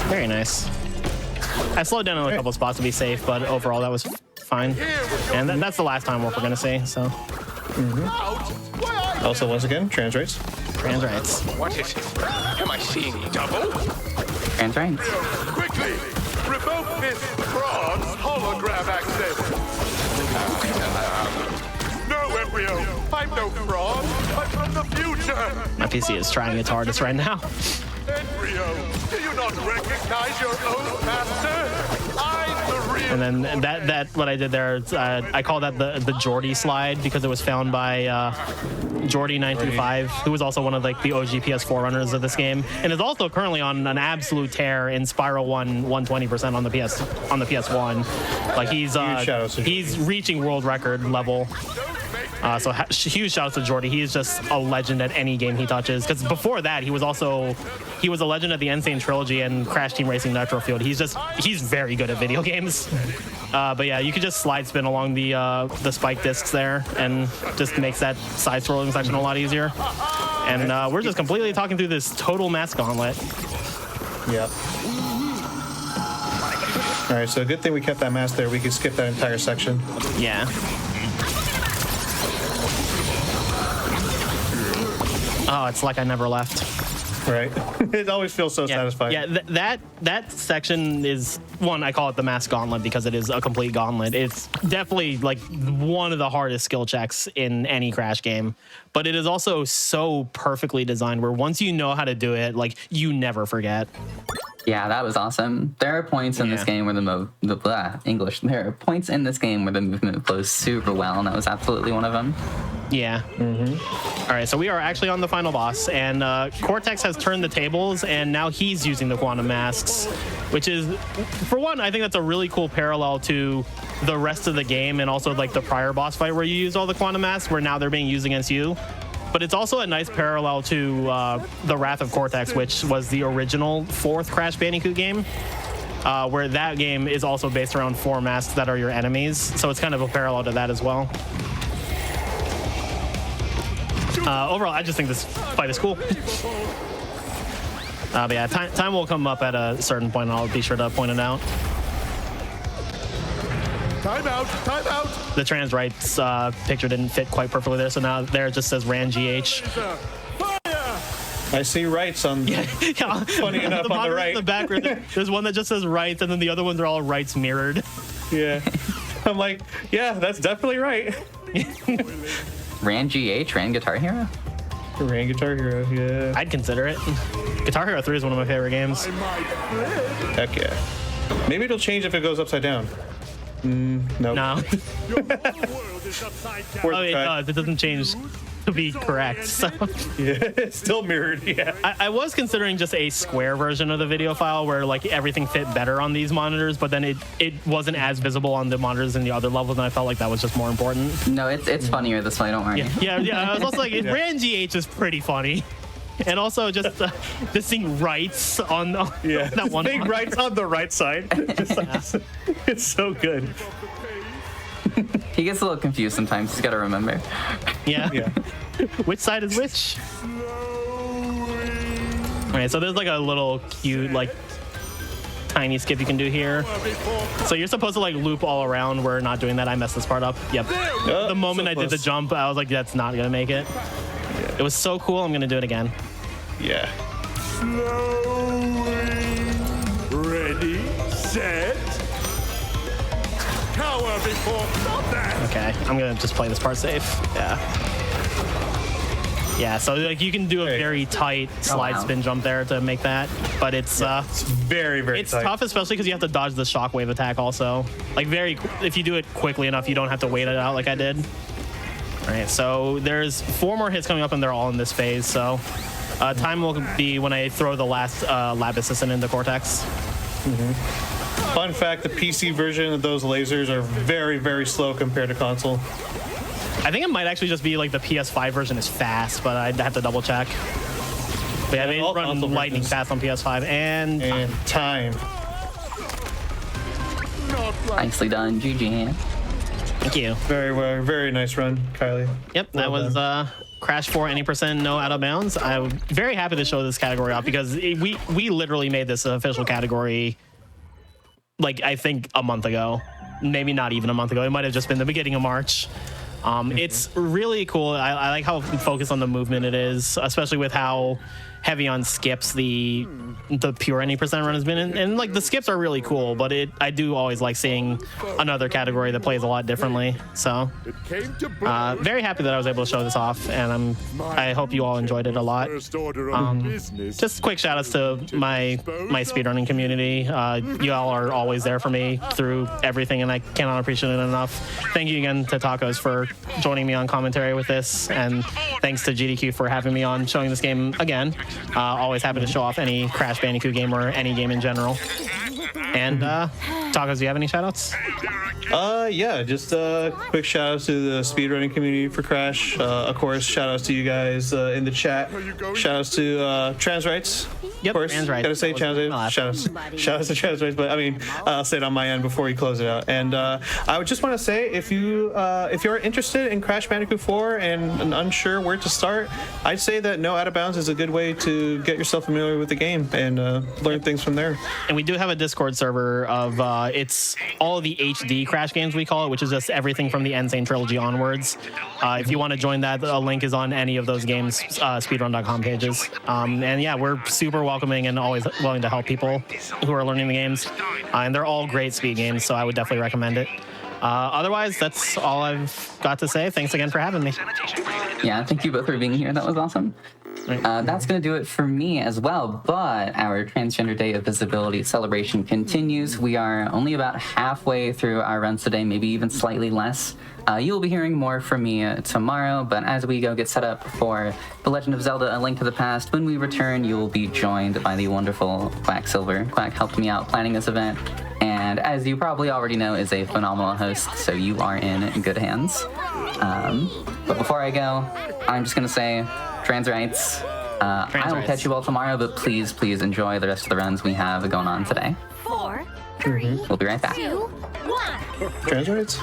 Very nice. I slowed down in a couple spots to be safe, but overall that was fine. And that's the last time warp we're gonna see, so. Also, once again, trans rights. Trans rights. What is it? Am I seeing double? Trans rights. Quickly, revoke this fraud's hologram access. No, Embryo, I'm no fraud. I'm from the future. My PC is trying its hardest right now. Embryo, do you not recognize your own master? I'm the real And then that what I did there, I call that the Jordy slide because it was found by Jordy925, who was also one of like the OG PS4 runners of this game, and is also currently on an absolute tear in Spiral 120% on the PS1. Like he's reaching world record level. So huge shout out to Jordy. He is just a legend at any game he touches. Because before that, he was a legend at the Insane Trilogy and Crash Team Racing Nitro Field. He's very good at video games. But yeah, you could just slide spin along the spike discs there, and just makes that side scrolling section a lot easier. And we're just completely talking through this total mass gauntlet. Yep. All right, so good thing we kept that mass there. We could skip that entire section. Yeah. Oh, it's like I never left. Right. It always feels so satisfying. Yeah, that section is one, I call it the mass gauntlet because it is a complete gauntlet. It's definitely like one of the hardest skill checks in any Crash game, but it is also so perfectly designed where once you know how to do it, like you never forget. Yeah, that was awesome. There are points in this game where There are points in this game where the movement flows super well, and that was absolutely one of them. Yeah. All right, so we are actually on the final boss, and Cortex has turned the tables, and now he's using the quantum masks, which is, for one, I think that's a really cool parallel to the rest of the game, and also like the prior boss fight where you use all the quantum masks, where now they're being used against you. But it's also a nice parallel to the Wrath of Cortex, which was the original 4th Crash Bandicoot game, where that game is also based around 4 masks that are your enemies. So it's kind of a parallel to that as well. Overall, I just think this fight is cool. But yeah, time will come up at a certain point, and I'll be sure to point it out. Time out! Time out! The trans rights picture didn't fit quite perfectly there, so now there it just says Ran GH. I see rights on. Yeah. Funny enough, on the right. In the back, there's one that just says rights, and then the other ones are all rights mirrored. Yeah. I'm like, yeah, that's definitely right. Ran GH, Ran Guitar Hero? Ran Guitar Hero, yeah. I'd consider it. Guitar Hero 3 is one of my favorite games. Heck yeah. Maybe it'll change if it goes upside down. Nope. No. Oh, it does. It doesn't change to be correct. So. Yeah, it's still mirrored. Yeah. I was considering just a square version of the video file where like everything fit better on these monitors, but then it wasn't as visible on the monitors in the other levels, and I felt like that was just more important. No, it's funnier this way. Don't worry. Yeah. I was also like, Ran GH is pretty funny. And also just seeing rights on that one. Seeing rights on the right side. It's so good. He gets a little confused sometimes. He's got to remember. Yeah. Which side is which? All right, so there's like a little cute, like, tiny skip you can do here. So you're supposed to like loop all around. We're not doing that. I messed this part up. Yep. The moment I did the jump, I was like, that's not gonna make it. It was so cool. I'm gonna do it again. Yeah. Ready, set, cower before combat. Okay, I'm gonna just play this part safe. Yeah, so like you can do a very tight slide spin jump there to make that, but it's very tight. Tough, especially because you have to dodge the shockwave attack also. Like if you do it quickly enough, you don't have to wait it out like I did. All right, so there's 4 more hits coming up, and they're all in this phase. So time will be when I throw the last lab assistant into Cortex. Fun fact: the PC version of those lasers are very slow compared to console. I think it might actually just be like the PS5 version is fast, but I'd have to double check. But yeah, they run lightning fast on PS5 and time. Nicely done, GG. Thank you. Very nice run, Kylie. Yep, that was Crash 4 any percent no out of bounds. I'm very happy to show this category off because we literally made this an official category, like I think a month ago, maybe not even a month ago. It might have just been the beginning of March. It's really cool. I like how focused on the movement it is, especially with how heavy on skips the pure 90% run has been, and like the skips are really cool, but I do always like seeing another category that plays a lot differently. So very happy that I was able to show this off, and I hope you all enjoyed it a lot. Just quick shout outs to my speedrunning community. You all are always there for me through everything, and I cannot appreciate it enough. Thank you again to Tacos for joining me on commentary with this, and thanks to GDQ for having me on showing this game again. Always happy to show off any Crash Bandicoot game or any game in general. And Tacos, do you have any shoutouts? Yeah, just quick shout outs to the speedrunning community for Crash. Of course, shout outs to you guys in the chat. Shout outs to trans rights. Yep, of course, trans rights. Gotta say trans rights. Shout outs to trans rights. But I mean, I'll say it on my end before you close it out. And I would just want to say, if you're interested in Crash Bandicoot 4 and unsure where to start, I'd say that No Out of Bounds is a good way to get yourself familiar with the game and learn things from there. And we do have a Discord server of it's all the HD Crash games, we call it, which is just everything from the Insane Trilogy onwards. If you want to join that, a link is on any of those games speedrun.com pages. And yeah, we're super welcoming and always willing to help people who are learning the games. And they're all great speed games, so I would definitely recommend it. Otherwise, that's all I've got to say. Thanks again for having me. Yeah, thank you both for being here. That was awesome. That's going to do it for me as well, but our Transgender Day of Visibility celebration continues. We are only about halfway through our runs today, maybe even slightly less. You'll be hearing more from me tomorrow, but as we go get set up for The Legend of Zelda: A Link to the Past, when we return, you will be joined by the wonderful Quacksilver. Quack helped me out planning this event, and as you probably already know, is a phenomenal host, so you are in good hands. But before I go, I'm just going to say, trans rights. I will catch you all tomorrow, but please enjoy the rest of the runs we have going on today. 4, 3, We'll be right back. 2, 1. Trans rights?